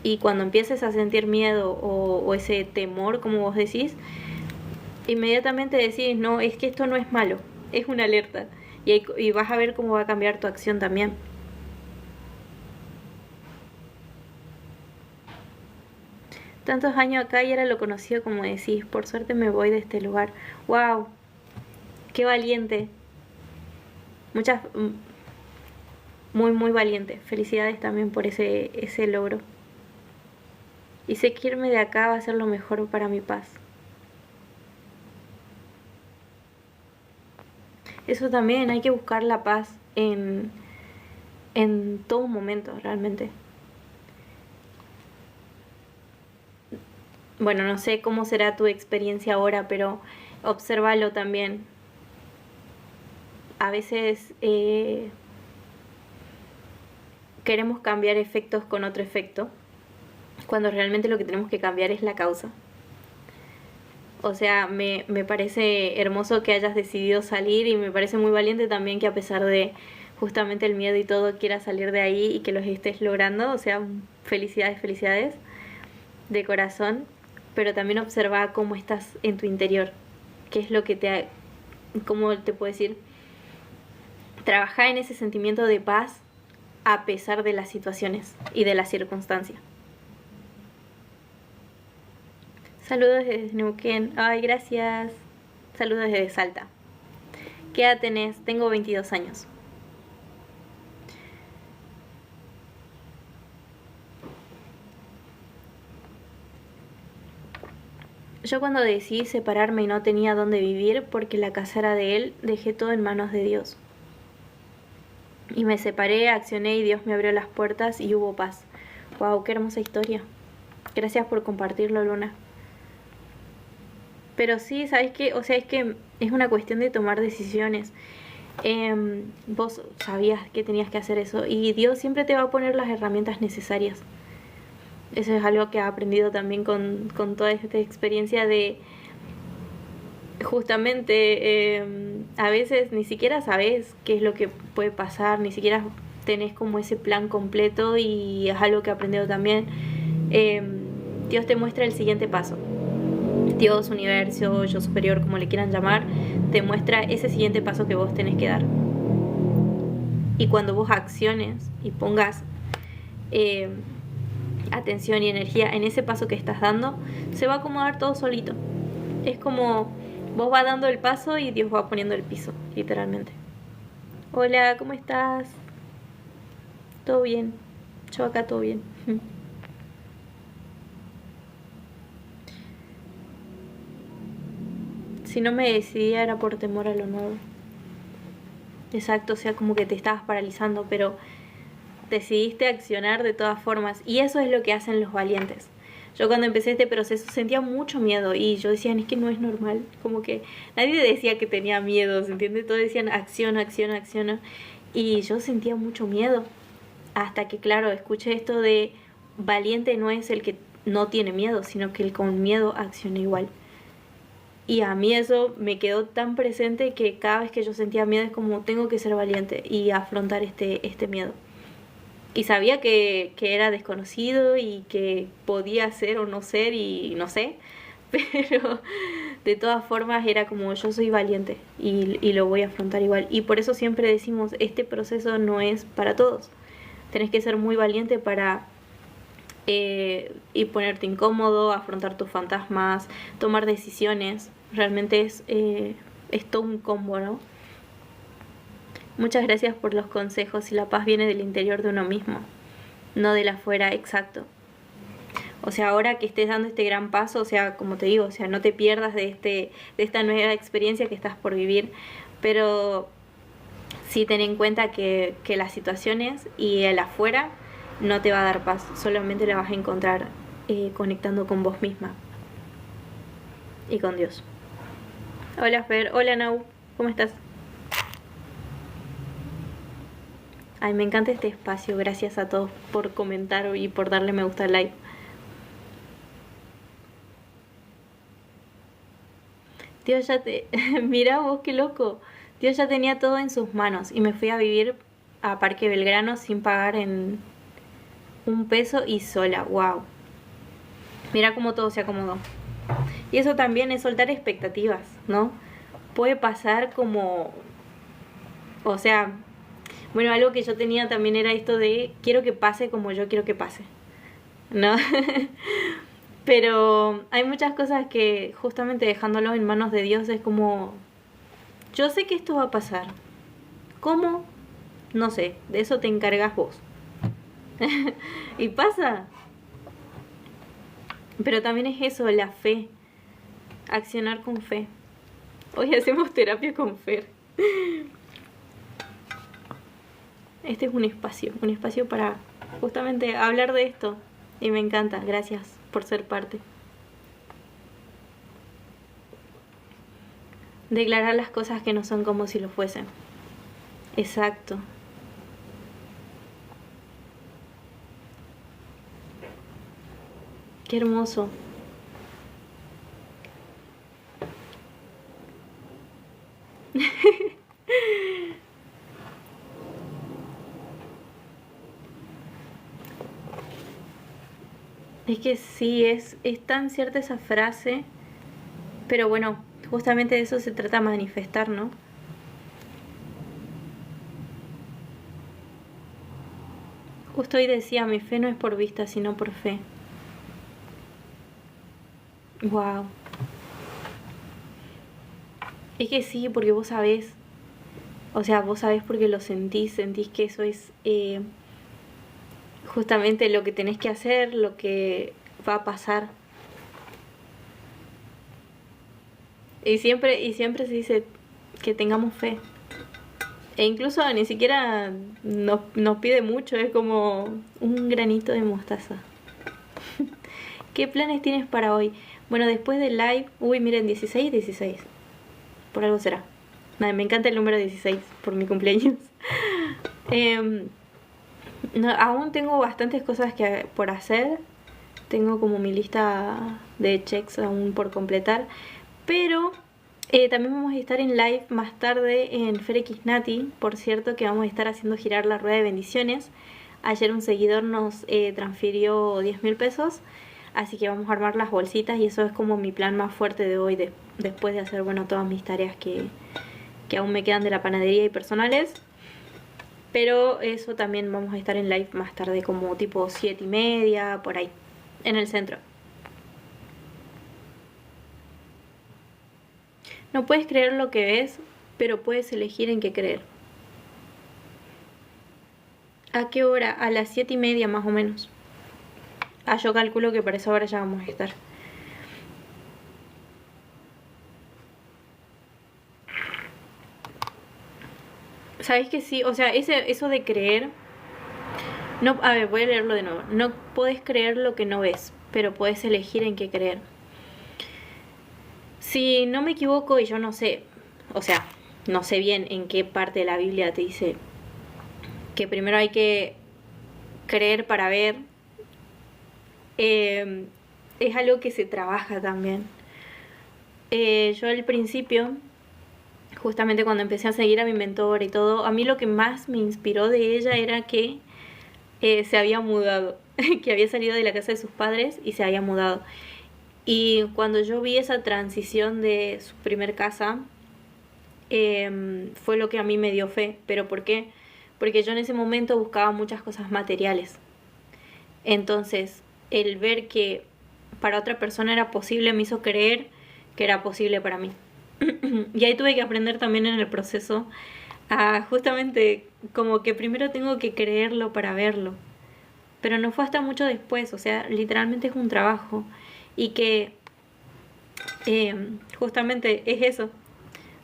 [SPEAKER 1] Y cuando empieces a sentir miedo o ese temor, como vos decís, inmediatamente decís, no, es que esto no es malo, es una alerta. Y vas a ver cómo va a cambiar tu acción también. Tantos años acá y era lo conocido como decís, por suerte me voy de este lugar. ¡Wow! ¡Qué valiente! Muchas, muy, muy valiente. Felicidades también por ese logro. Y sé que irme de acá va a ser lo mejor para mi paz. Eso también, hay que buscar la paz en todo momento, realmente. Bueno, no sé cómo será tu experiencia ahora, pero obsérvalo también. A veces queremos cambiar efectos con otro efecto, cuando realmente lo que tenemos que cambiar es la causa. O sea, me parece hermoso que hayas decidido salir y me parece muy valiente también que a pesar de justamente el miedo y todo quieras salir de ahí y que los estés logrando. O sea, felicidades, felicidades de corazón, pero también observa cómo estás en tu interior, qué es lo que cómo te puedo decir, trabajar en ese sentimiento de paz a pesar de las situaciones y de las circunstancias. Saludos desde Neuquén. Ay, gracias. Saludos desde Salta. ¿Qué edad tenés? Tengo 22 años. Yo cuando decidí separarme y no tenía dónde vivir porque la casa era de él, dejé todo en manos de Dios. Y me separé, accioné y Dios me abrió las puertas y hubo paz. Wow, qué hermosa historia. Gracias por compartirlo, Luna. Pero sí, ¿sabes qué? O sea, es que es una cuestión de tomar decisiones. Vos sabías que tenías que hacer eso y Dios siempre te va a poner las herramientas necesarias. Eso es algo que he aprendido también con toda esta experiencia de justamente a veces ni siquiera sabes qué es lo que puede pasar, ni siquiera tenés como ese plan completo y es algo que he aprendido también. Dios te muestra el siguiente paso. Dios, universo, yo superior, como le quieran llamar, te muestra ese siguiente paso que vos tenés que dar. Y cuando vos acciones y pongas atención y energía en ese paso que estás dando, se va a acomodar todo solito. Es como vos vas dando el paso y Dios va poniendo el piso, literalmente. Hola, ¿cómo estás? ¿Todo bien? Yo acá todo bien. Si no me decidía era por temor a lo nuevo. Exacto, o sea, como que te estabas paralizando, pero decidiste accionar de todas formas. Y eso es lo que hacen los valientes. Yo cuando empecé este proceso sentía mucho miedo y yo decía, es que no es normal. Como que nadie decía que tenía miedo, ¿se entiende? Todos decían acción, acción, acción. Y yo sentía mucho miedo. Hasta que, claro, escuché esto de valiente no es el que no tiene miedo, sino que el con miedo acciona igual. Y a mí eso me quedó tan presente que cada vez que yo sentía miedo es como tengo que ser valiente y afrontar este miedo. Y sabía que era desconocido y que podía ser o no ser y no sé, pero de todas formas era como yo soy valiente y lo voy a afrontar igual. Y por eso siempre decimos, este proceso no es para todos. Tenés que ser muy valiente para y ponerte incómodo, afrontar tus fantasmas, tomar decisiones. Realmente es todo un combo, ¿no? Muchas gracias por los consejos y la paz viene del interior de uno mismo, no del afuera, exacto. O sea, ahora que estés dando este gran paso, o sea, como te digo, o sea, no te pierdas de esta nueva experiencia que estás por vivir, pero sí ten en cuenta que las situaciones y el afuera no te va a dar paz, solamente la vas a encontrar conectando con vos misma y con Dios. Hola Fer, hola Nau, ¿cómo estás? Ay, me encanta este espacio, gracias a todos por comentar y por darle me gusta al live. Dios ya te... Mira vos, qué loco. Dios ya tenía todo en sus manos y me fui a vivir a Parque Belgrano sin pagar en un peso y sola. Wow. Mira cómo todo se acomodó. Y eso también es soltar expectativas, ¿no? Puede pasar como... O sea, bueno, algo que yo tenía también era esto de quiero que pase como yo quiero que pase, ¿no? Pero hay muchas cosas que justamente dejándolo en manos de Dios es como, yo sé que esto va a pasar. ¿Cómo? No sé, de eso te encargas vos. Y pasa. Pero también es eso, la fe. Accionar con fe. Hoy hacemos terapia con Fer. Este es un espacio para justamente hablar de esto. Y me encanta, gracias por ser parte. Declarar las cosas que no son como si lo fuesen. Exacto. Qué hermoso. Es que sí, es tan cierta esa frase, pero bueno, justamente de eso se trata manifestar, ¿no? Justo hoy decía, mi fe no es por vista, sino por fe. Wow. Es que sí, porque vos sabés, o sea, vos sabés porque lo sentís, sentís que eso es justamente lo que tenés que hacer, lo que va a pasar. Y siempre se dice que tengamos fe. E incluso ni siquiera nos pide mucho, es como un granito de mostaza. ¿Qué planes tienes para hoy? Bueno, después del live, uy, miren, 16, 16. Por algo será. Nada, me encanta el número 16 por mi cumpleaños. Em, no, aún tengo bastantes cosas por hacer. Tengo como mi lista de checks aún por completar. Pero también vamos a estar en live más tarde en Ferequisnati. Por cierto, que vamos a estar haciendo girar la rueda de bendiciones. Ayer un seguidor nos transfirió 10.000 pesos. Así que vamos a armar las bolsitas y eso es como mi plan más fuerte de hoy, después de hacer, bueno, todas mis tareas que aún me quedan de la panadería y personales. Pero eso también vamos a estar en live más tarde, como tipo 7:30, por ahí, en el centro. No puedes creer lo que ves, pero puedes elegir en qué creer. ¿A qué hora? A las 7:30 más o menos. Ah, yo calculo que para esa hora ya vamos a estar. ¿Sabéis que sí? O sea, eso de creer... No, a ver, voy a leerlo de nuevo. No puedes creer lo que no ves, pero puedes elegir en qué creer. Si no me equivoco, y yo no sé, o sea, no sé bien en qué parte de la Biblia te dice que primero hay que creer para ver, es algo que se trabaja también. Yo al principio, justamente cuando empecé a seguir a mi mentor y todo, a mí lo que más me inspiró de ella era que se había mudado, que había salido de la casa de sus padres y se había mudado. Y cuando yo vi esa transición de su primer casa, fue lo que a mí me dio fe. ¿Pero por qué? Porque yo en ese momento buscaba muchas cosas materiales. Entonces, el ver que para otra persona era posible me hizo creer que era posible para mí. Y ahí tuve que aprender también en el proceso a justamente como que primero tengo que creerlo para verlo. Pero no fue hasta mucho después, o sea, literalmente es un trabajo. Y que justamente es eso.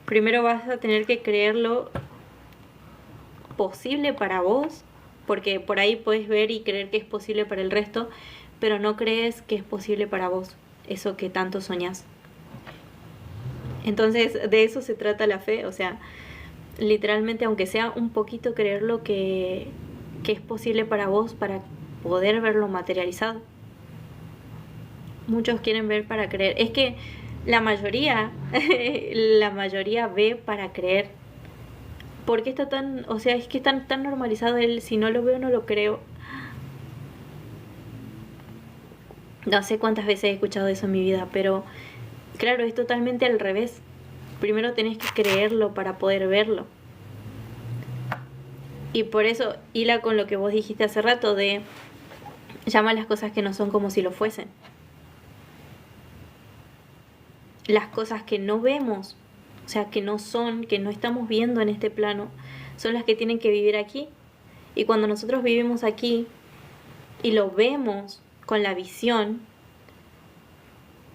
[SPEAKER 1] Primero vas a tener que creerlo posible para vos, porque por ahí puedes ver y creer que es posible para el resto, pero no crees que es posible para vos, eso que tanto soñás. Entonces, de eso se trata la fe, o sea, literalmente, aunque sea un poquito creerlo que es posible para vos, para poder verlo materializado. Muchos quieren ver para creer. Es que la mayoría, la mayoría ve para creer. ¿Por qué está tan, o sea, es que está tan normalizado el si no lo veo no lo creo? No sé cuántas veces he escuchado eso en mi vida, pero claro, es totalmente al revés. Primero tenés que creerlo para poder verlo. Y por eso, hila con lo que vos dijiste hace rato de llama las cosas que no son como si lo fuesen. Las cosas que no vemos, o sea, que no son, que no estamos viendo en este plano, son las que tienen que vivir aquí. Y cuando nosotros vivimos aquí y lo vemos con la visión,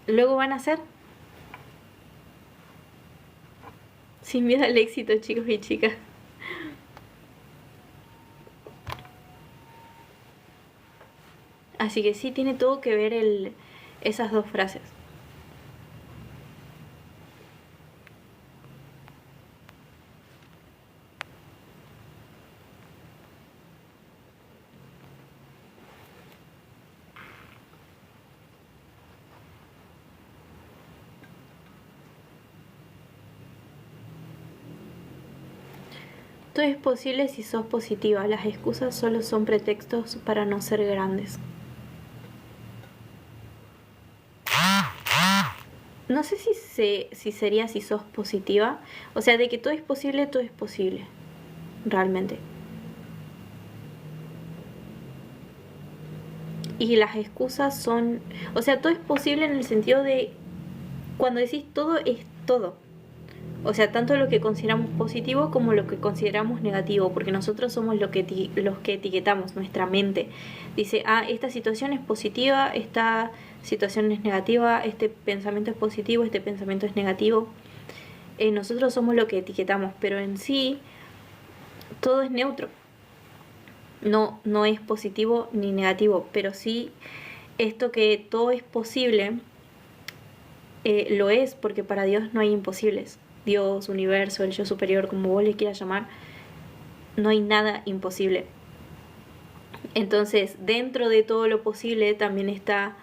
[SPEAKER 1] luego van a ser. Sin miedo al éxito, chicos y chicas. Así que sí, tiene todo que ver esas dos frases. Todo es posible si sos positiva. Las excusas solo son pretextos para no ser grandes. No sé si sería si sos positiva. O sea, de que todo es posible, realmente. Y las excusas son... O sea, todo es posible en el sentido de... Cuando decís todo, es todo. O sea, tanto lo que consideramos positivo como lo que consideramos negativo, porque nosotros somos los que etiquetamos, nuestra mente. Dice, esta situación es positiva, esta situación es negativa, este pensamiento es positivo, este pensamiento es negativo. Nosotros somos lo que etiquetamos, pero en sí todo es neutro. No es positivo ni negativo, pero sí esto que todo es posible, lo es, porque para Dios no hay imposibles. Dios, universo, el yo superior, como vos le quieras llamar, no hay nada imposible. Entonces, dentro de todo lo posible también está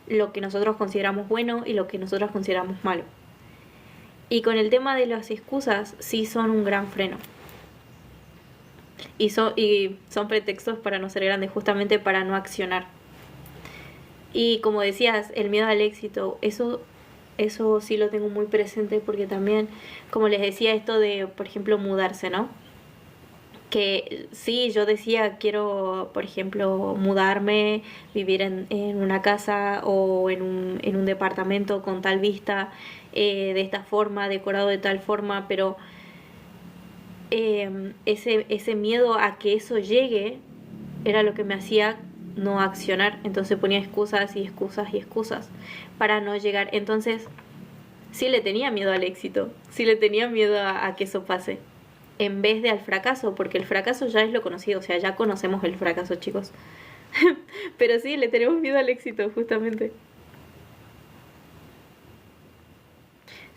[SPEAKER 1] lo que nosotros consideramos bueno y lo que nosotros consideramos malo. Y con el tema de las excusas, sí son un gran freno. Y son pretextos para no ser grandes, justamente para no accionar. Y como decías, el miedo al éxito, eso sí lo tengo muy presente, porque también, como les decía, esto de, por ejemplo, mudarse, ¿no? Que sí, yo decía, quiero, por ejemplo, mudarme, vivir en una casa o en un departamento con tal vista, de esta forma, decorado de tal forma, pero ese miedo a que eso llegue era lo que me hacía no accionar. Entonces ponía excusas y excusas y excusas para no llegar. Entonces sí le tenía miedo al éxito, sí le tenía miedo a que eso pase, en vez de al fracaso, porque el fracaso ya es lo conocido. O sea, ya conocemos el fracaso, chicos. Pero sí, le tenemos miedo al éxito, justamente.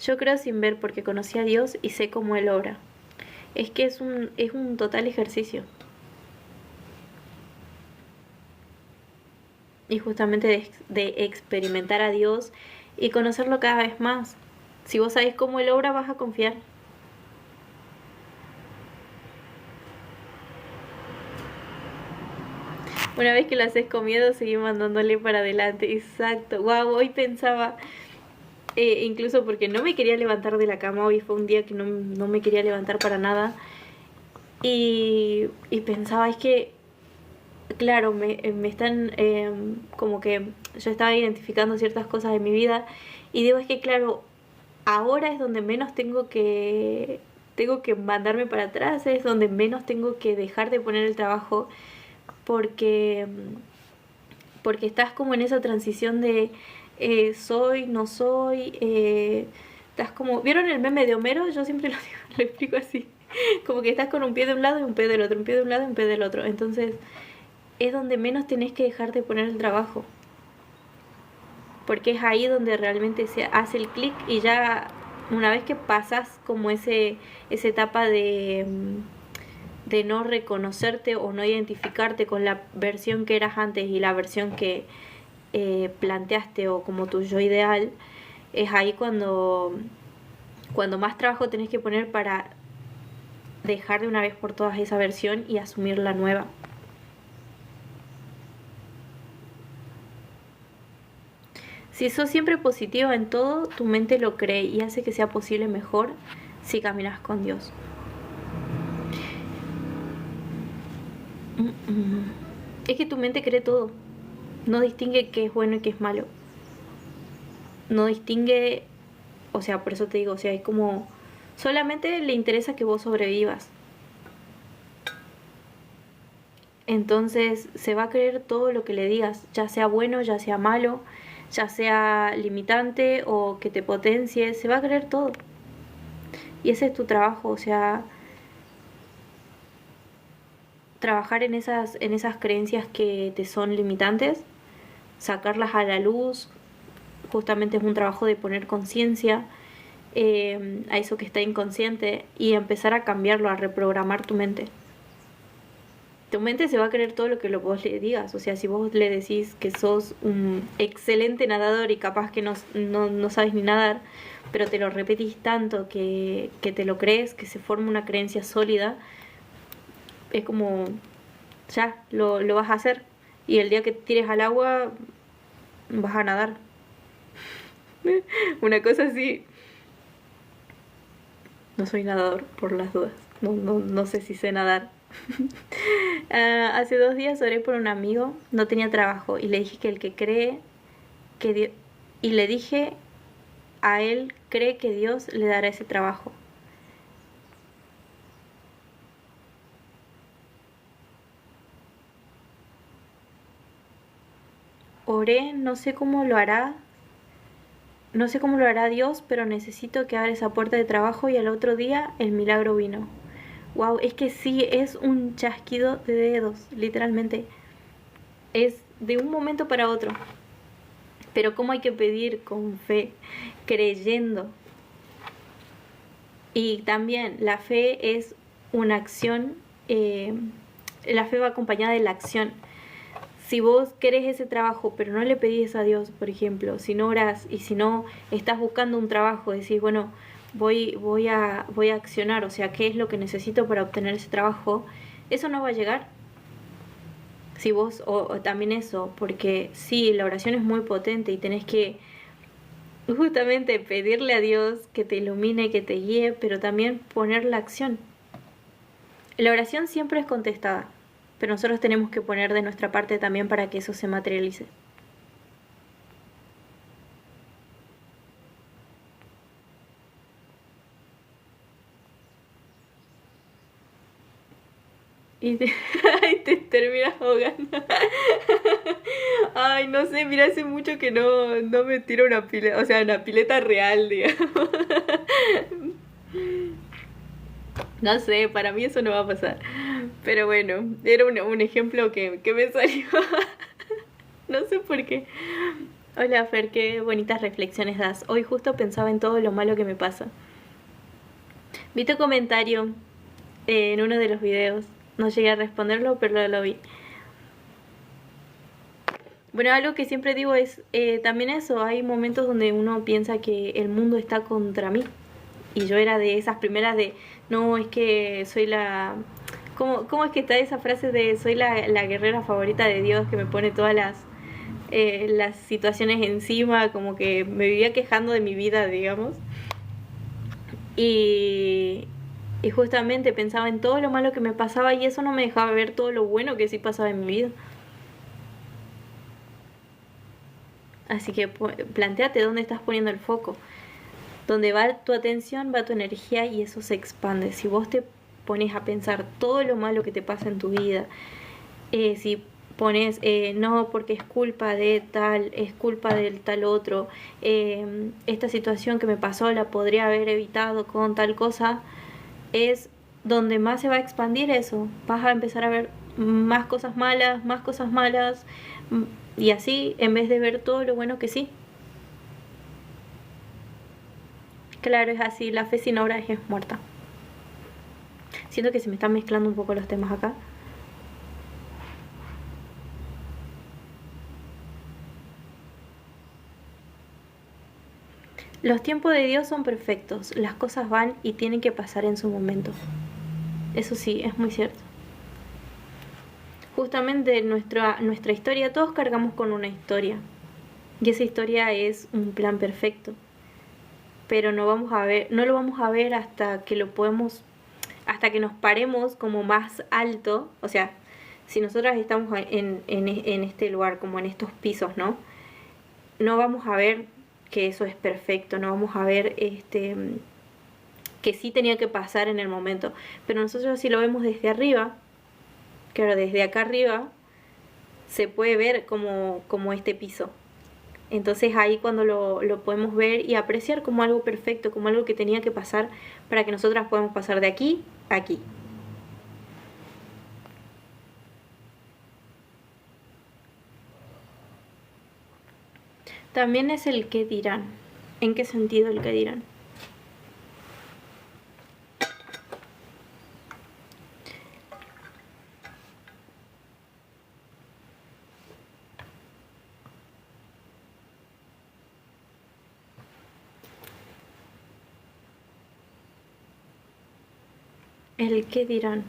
[SPEAKER 1] Yo creo sin ver, porque conocí a Dios y sé cómo Él obra. Es que es un total ejercicio. Y justamente de experimentar a Dios y conocerlo cada vez más. Si vos sabés cómo Él obra, vas a confiar. Una vez que lo haces con miedo, seguís mandándole para adelante. Exacto. Wow, hoy pensaba, incluso porque no me quería levantar de la cama. Hoy fue un día que no me quería levantar para nada. Y pensaba, es que, claro, me están, como que yo estaba identificando ciertas cosas de mi vida. Y digo, es que, claro, ahora es donde menos tengo que mandarme para atrás, es donde menos tengo que dejar de poner el trabajo, porque estás como en esa transición de soy, no soy, estás como, ¿vieron el meme de Homero? Yo siempre lo explico así, como que estás con un pie de un lado y un pie del otro, un pie de un lado y un pie del otro. Entonces es donde menos tenés que dejar de poner el trabajo, porque es ahí donde realmente se hace el clic. Y ya una vez que pasas como esa etapa de no reconocerte o no identificarte con la versión que eras antes y la versión que planteaste o como tu yo ideal, es ahí cuando más trabajo tenés que poner para dejar de una vez por todas esa versión y asumir la nueva. Si sos siempre positiva en todo, tu mente lo cree y hace que sea posible mejor si caminas con Dios. Es que tu mente cree todo. No distingue qué es bueno y qué es malo. No distingue, o sea, por eso te digo, o sea, es como, solamente le interesa que vos sobrevivas. Entonces se va a creer todo lo que le digas, ya sea bueno, ya sea malo, ya sea limitante o que te potencie, se va a creer todo. Y ese es tu trabajo, o sea, trabajar en esas creencias que te son limitantes, sacarlas a la luz. Justamente es un trabajo de poner conciencia a eso que está inconsciente y empezar a cambiarlo, a reprogramar tu mente. Tu mente se va a creer todo lo que vos le digas. O sea, si vos le decís que sos un excelente nadador y capaz que no sabes ni nadar, pero te lo repetís tanto que te lo crees, que se forma una creencia sólida, es como, ya, lo vas a hacer. Y el día que tires al agua, vas a nadar. Una cosa así. No soy nadador, por las dudas. No sé si sé nadar. Hace 2 días oré por un amigo, no tenía trabajo, y le dije que el que cree que Dios, y le dije a él cree que Dios le dará ese trabajo. Oré, no sé cómo lo hará Dios, pero necesito que abra esa puerta de trabajo y al otro día el milagro vino. Wow, es que sí, es un chasquido de dedos, literalmente. Es de un momento para otro. Pero cómo hay que pedir con fe, creyendo. Y también la fe es una acción, la fe va acompañada de la acción. Si vos querés ese trabajo, pero no le pedís a Dios, por ejemplo, si no orás y si no estás buscando un trabajo, decís, bueno, voy a accionar, o sea, ¿qué es lo que necesito para obtener ese trabajo? Eso no va a llegar. Si vos, o también eso, porque sí, la oración es muy potente y tenés que justamente pedirle a Dios que te ilumine, que te guíe, pero también poner la acción. La oración siempre es contestada, pero nosotros tenemos que poner de nuestra parte también para que eso se materialice. Y te, y te terminas ahogando. Ay, no sé, mira, hace mucho que no me tiro una pileta, o sea, una pileta real, digamos. No sé, para mí eso no va a pasar. Pero bueno, era un ejemplo que me salió. No sé por qué. Hola Fer, qué bonitas reflexiones das. Hoy justo pensaba en todo lo malo que me pasa. Vi tu comentario en uno de los videos. No llegué a responderlo, pero lo vi. Bueno, algo que siempre digo es también eso. Hay momentos donde uno piensa que el mundo está contra mí. Y yo era de esas primeras de, no, es que soy la... ¿Cómo es que está esa frase de soy la guerrera favorita de Dios que me pone todas las situaciones encima, como que me vivía quejando de mi vida, digamos. Y, y justamente pensaba en todo lo malo que me pasaba y eso no me dejaba ver todo lo bueno que sí pasaba en mi vida. Así que planteate dónde estás poniendo el foco. Donde va tu atención, va tu energía y eso se expande. Si vos te pones a pensar todo lo malo que te pasa en tu vida, si pones, no, porque es culpa de tal, es culpa del tal otro, esta situación que me pasó la podría haber evitado con tal cosa, es donde más se va a expandir eso. Vas a empezar a ver más cosas malas, y así, en vez de ver todo lo bueno que sí. Claro, es así, la fe sin obra es muerta. Siento que se me están mezclando un poco los temas acá. Los tiempos de Dios son perfectos, las cosas van y tienen que pasar en su momento. Eso sí, es muy cierto. Justamente nuestra historia, todos cargamos con una historia. Y esa historia es un plan perfecto. Pero no lo vamos a ver hasta que nos paremos como más alto. O sea, si nosotras estamos en este lugar, como en estos pisos, ¿no? No vamos a ver que eso es perfecto, no vamos a ver que sí tenía que pasar en el momento. Pero nosotros si lo vemos desde arriba, claro, desde acá arriba, se puede ver como este piso. Entonces ahí cuando lo podemos ver y apreciar como algo perfecto, como algo que tenía que pasar para que nosotras podamos pasar de aquí a aquí. También es el qué dirán. ¿En qué sentido el qué dirán? El qué dirán.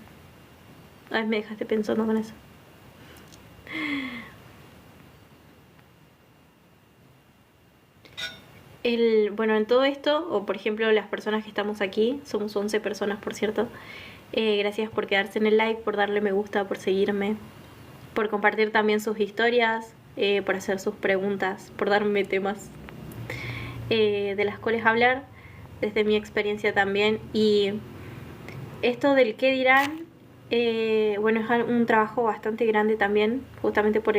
[SPEAKER 1] Ay, me dejaste pensando con eso. Bueno, en todo esto, o por ejemplo las personas que estamos aquí, somos 11 personas por cierto, gracias por quedarse en el like, por darle me gusta, por seguirme, por compartir también sus historias, por hacer sus preguntas, por darme temas de las cuales hablar, desde mi experiencia también. Y esto del qué dirán, bueno, es un trabajo bastante grande también, justamente por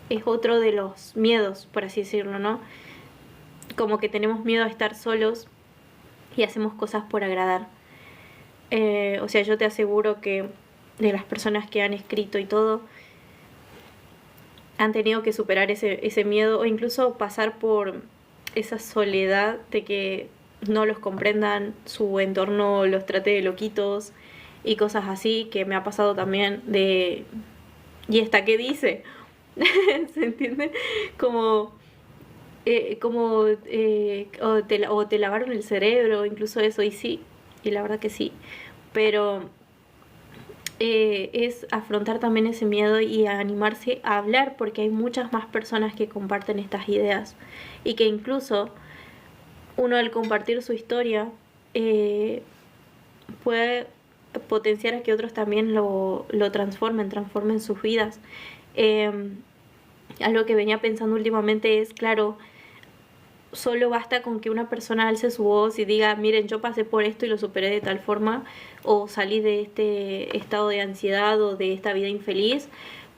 [SPEAKER 1] es otro de los miedos, por así decirlo, ¿no? Como que tenemos miedo a estar solos y hacemos cosas por agradar. O sea, yo te aseguro que de las personas que han escrito y todo, han tenido que superar ese miedo o incluso pasar por esa soledad de que no los comprendan, su entorno los trate de loquitos y cosas así, que me ha pasado también de... ¿Y esta qué dice? ¿Se entiende? Como o te lavaron el cerebro, incluso eso, y sí, y la verdad que sí, pero es afrontar también ese miedo y animarse a hablar, porque hay muchas más personas que comparten estas ideas y que incluso uno al compartir su historia puede potenciar a que otros también lo transformen sus vidas. Algo que venía pensando últimamente es, claro, solo basta con que una persona alce su voz y diga, miren, yo pasé por esto y lo superé de tal forma, o salí de este estado de ansiedad o de esta vida infeliz,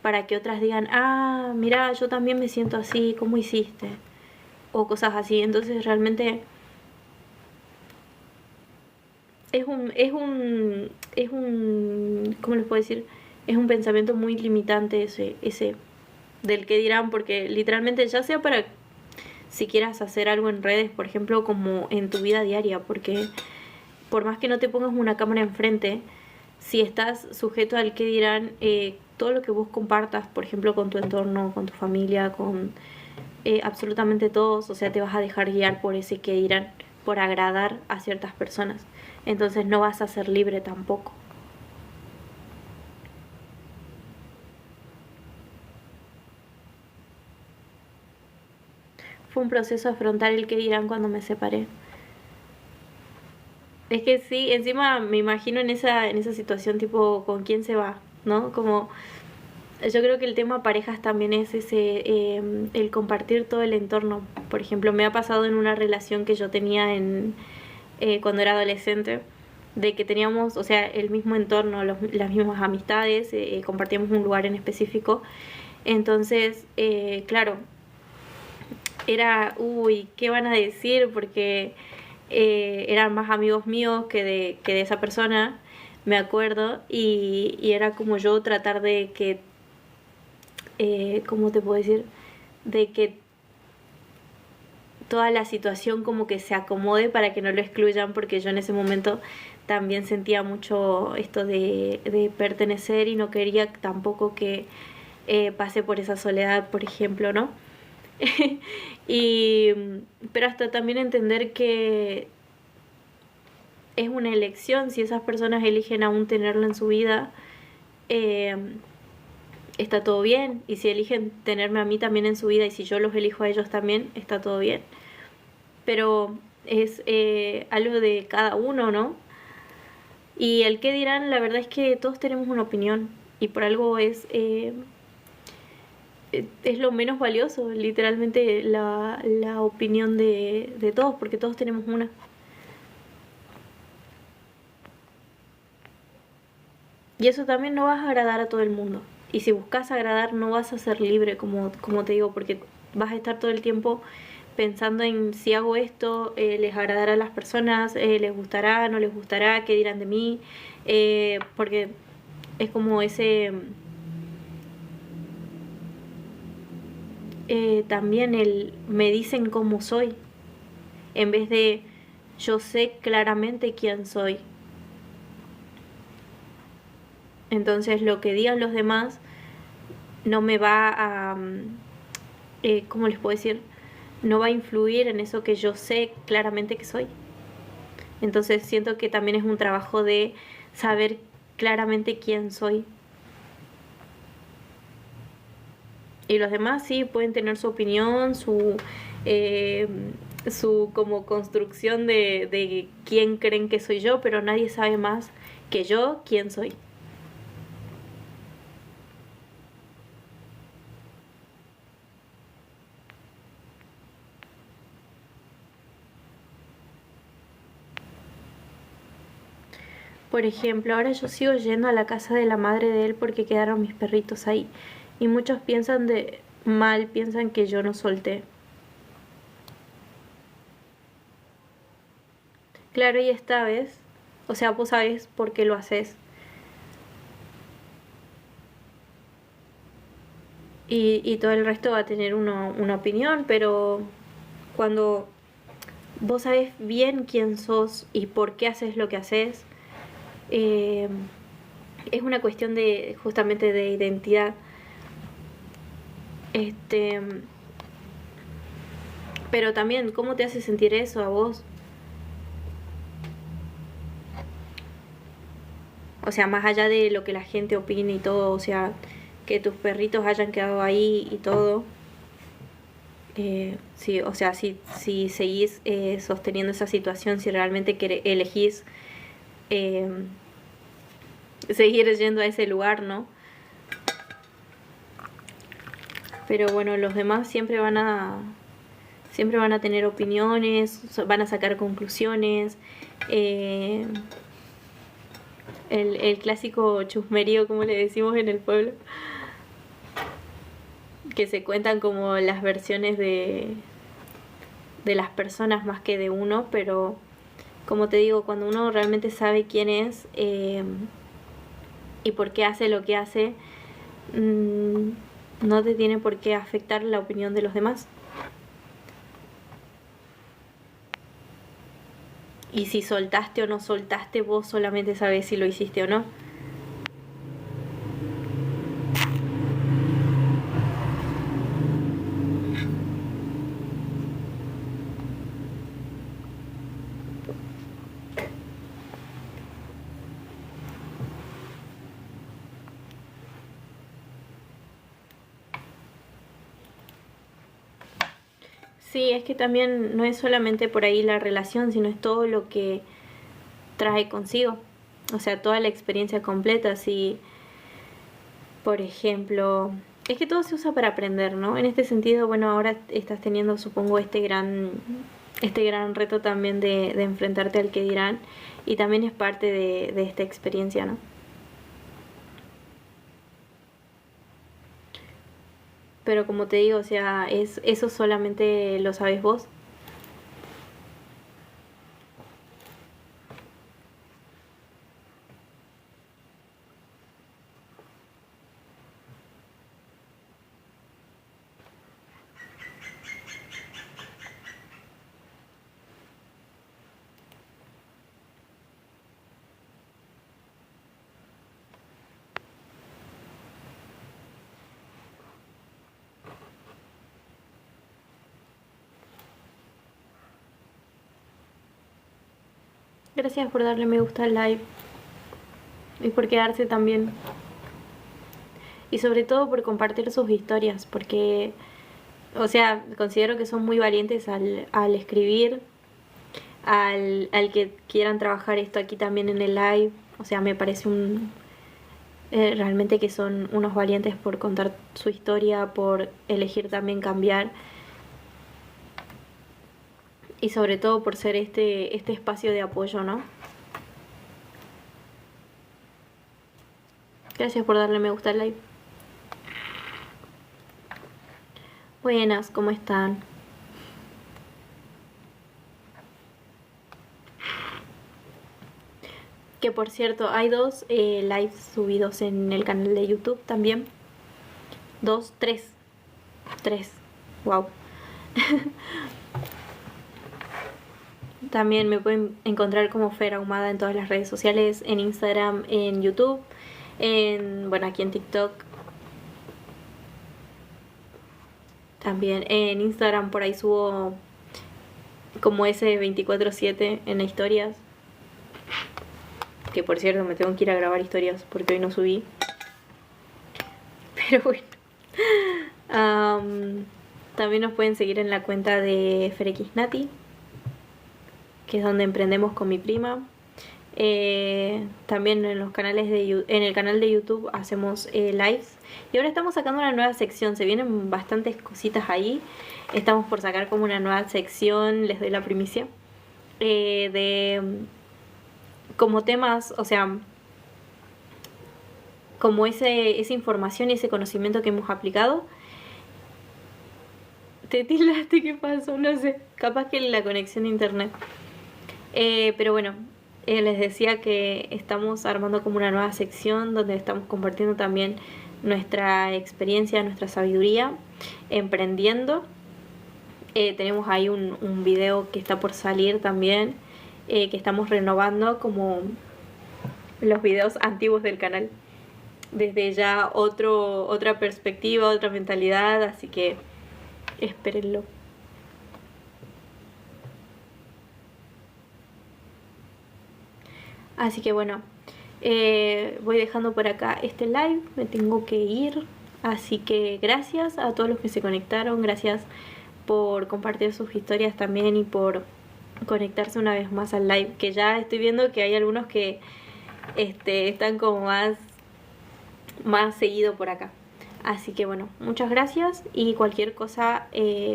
[SPEAKER 1] para que otras digan, ah, mira, yo también me siento así, ¿cómo hiciste? O cosas así. Entonces realmente ¿cómo les puedo decir? Es un pensamiento muy limitante ese del que dirán, porque literalmente ya sea para si quieras hacer algo en redes, por ejemplo, como en tu vida diaria, porque por más que no te pongas una cámara enfrente, si estás sujeto al que dirán, todo lo que vos compartas, por ejemplo, con tu entorno, con tu familia, con absolutamente todos, o sea, te vas a dejar guiar por ese que dirán, por agradar a ciertas personas. Entonces no vas a ser libre tampoco. Fue un proceso afrontar el que dirán cuando me separé. Es que sí, encima me imagino en esa situación tipo con quién se va, ¿no? Como yo creo que el tema parejas también es el compartir todo el entorno. Por ejemplo, me ha pasado en una relación que yo tenía cuando era adolescente, de que teníamos, o sea, el mismo entorno, las mismas amistades, compartíamos un lugar en específico. Entonces, claro, era, uy, ¿qué van a decir? Porque eran más amigos míos que de esa persona, me acuerdo, y era como yo tratar de que, ¿cómo te puedo decir? De que toda la situación como que se acomode para que no lo excluyan, porque yo en ese momento también sentía mucho esto de pertenecer y no quería tampoco que pase por esa soledad, por ejemplo, ¿no? y pero hasta también entender que es una elección. Si esas personas eligen aún tenerlo en su vida, eh, está todo bien, y si eligen tenerme a mí también en su vida y si yo los elijo a ellos también, está todo bien, pero es algo de cada uno, ¿no? Y el qué dirán, la verdad es que todos tenemos una opinión y por algo es lo menos valioso, literalmente la opinión de todos, porque todos tenemos una. Y eso también no vas a agradar a todo el mundo. Y si buscas agradar, no vas a ser libre, como te digo, porque vas a estar todo el tiempo pensando en si hago esto, les agradará a las personas, les gustará, no les gustará, qué dirán de mí, porque es como también me dicen cómo soy, en vez de yo sé claramente quién soy. Entonces lo que digan los demás no me va a, ¿cómo les puedo decir? No va a influir en eso que yo sé claramente que soy. Entonces siento que también es un trabajo de saber claramente quién soy. Y los demás sí pueden tener su opinión, eh, su como construcción de quién creen que soy yo, pero nadie sabe más que yo quién soy. Por ejemplo, ahora yo sigo yendo a la casa de la madre de él porque quedaron mis perritos ahí. Y muchos piensan que yo no solté. Claro, y esta vez, o sea, vos sabés por qué lo haces. Y todo el resto va a tener una opinión, pero cuando vos sabés bien quién sos y por qué haces lo que haces, eh, es una cuestión de justamente de identidad. Este, pero también, ¿cómo te hace sentir eso a vos? O sea, más allá de lo que la gente opine y todo, o sea, que tus perritos hayan quedado ahí y todo. Sí, o sea, si seguís sosteniendo esa situación, si realmente elegís eh, seguir yendo a ese lugar, ¿no? Pero bueno, los demás siempre van a tener opiniones, van a sacar conclusiones. Eh, el clásico chusmerío, como le decimos en el pueblo, que se cuentan como las versiones de las personas más que de uno, pero como te digo, cuando uno realmente sabe quién es y por qué hace lo que hace, no te tiene por qué afectar la opinión de los demás. Y si soltaste o no soltaste, vos solamente sabés si lo hiciste o no. Sí, es que también no es solamente por ahí la relación, sino es todo lo que trae consigo. O sea, toda la experiencia completa. Si, por ejemplo, es que todo se usa para aprender, ¿no? En este sentido, bueno, ahora estás teniendo, supongo, este gran reto también de enfrentarte al que dirán. Y también es parte de esta experiencia, ¿no? Pero como te digo, o sea, eso solamente lo sabes vos. Gracias por darle me gusta al live y por quedarse también. Y sobre todo por compartir sus historias, porque, o sea, considero que son muy valientes al escribir, al que quieran trabajar esto aquí también en el live. O sea, me parece realmente que son unos valientes por contar su historia, por elegir también cambiar y sobre todo por ser este espacio de apoyo, ¿no? Gracias por darle me gusta al live. Buenas, ¿cómo están? Que por cierto, hay dos lives subidos en el canal de YouTube también. Tres. Wow. También me pueden encontrar como Fer Ahumada en todas las redes sociales, en Instagram, en YouTube, bueno, aquí en TikTok. También en Instagram por ahí subo como ese 24/7 en historias. que por cierto me tengo que ir a grabar historias porque hoy no subí. Pero bueno. También nos pueden seguir en la cuenta de Ferekisnati, que es donde emprendemos con mi prima. También en los canales en el canal de YouTube hacemos lives. Y ahora estamos sacando una nueva sección. Se vienen bastantes cositas ahí. Estamos por sacar como una nueva sección, les doy la primicia, de como temas, o sea, como esa información y ese conocimiento que hemos aplicado. Te tildaste, ¿qué pasó? No sé, capaz que la conexión a internet. Pero bueno, les decía que estamos armando como una nueva sección donde estamos compartiendo también nuestra experiencia, nuestra sabiduría, emprendiendo. Tenemos ahí un video que está por salir también, que estamos renovando como los videos antiguos del canal. Desde ya otra perspectiva, otra mentalidad, así que espérenlo. Así que bueno, voy dejando por acá este live, me tengo que ir. Así que gracias a todos los que se conectaron, gracias por compartir sus historias también y por conectarse una vez más al live, que ya estoy viendo que hay algunos que están como más seguido por acá. Así que bueno, muchas gracias y cualquier cosa,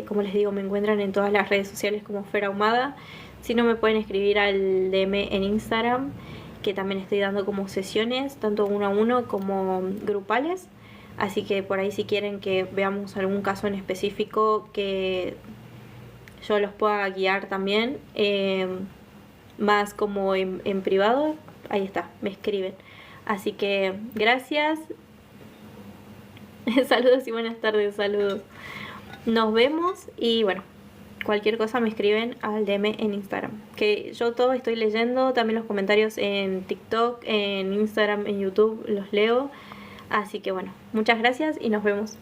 [SPEAKER 1] como les digo, me encuentran en todas las redes sociales como Fer Ahumada. Si no, me pueden escribir al DM en Instagram, que también estoy dando como sesiones, tanto 1 a 1 como grupales. Así que por ahí si quieren que veamos algún caso en específico, que yo los pueda guiar también, más como en privado, ahí está, me escriben. Así que gracias. Saludos y buenas tardes, saludos. Nos vemos y bueno, cualquier cosa me escriben al DM en Instagram, que yo todo estoy leyendo, también los comentarios en TikTok, en Instagram, en YouTube los leo. Así que bueno, muchas gracias y nos vemos.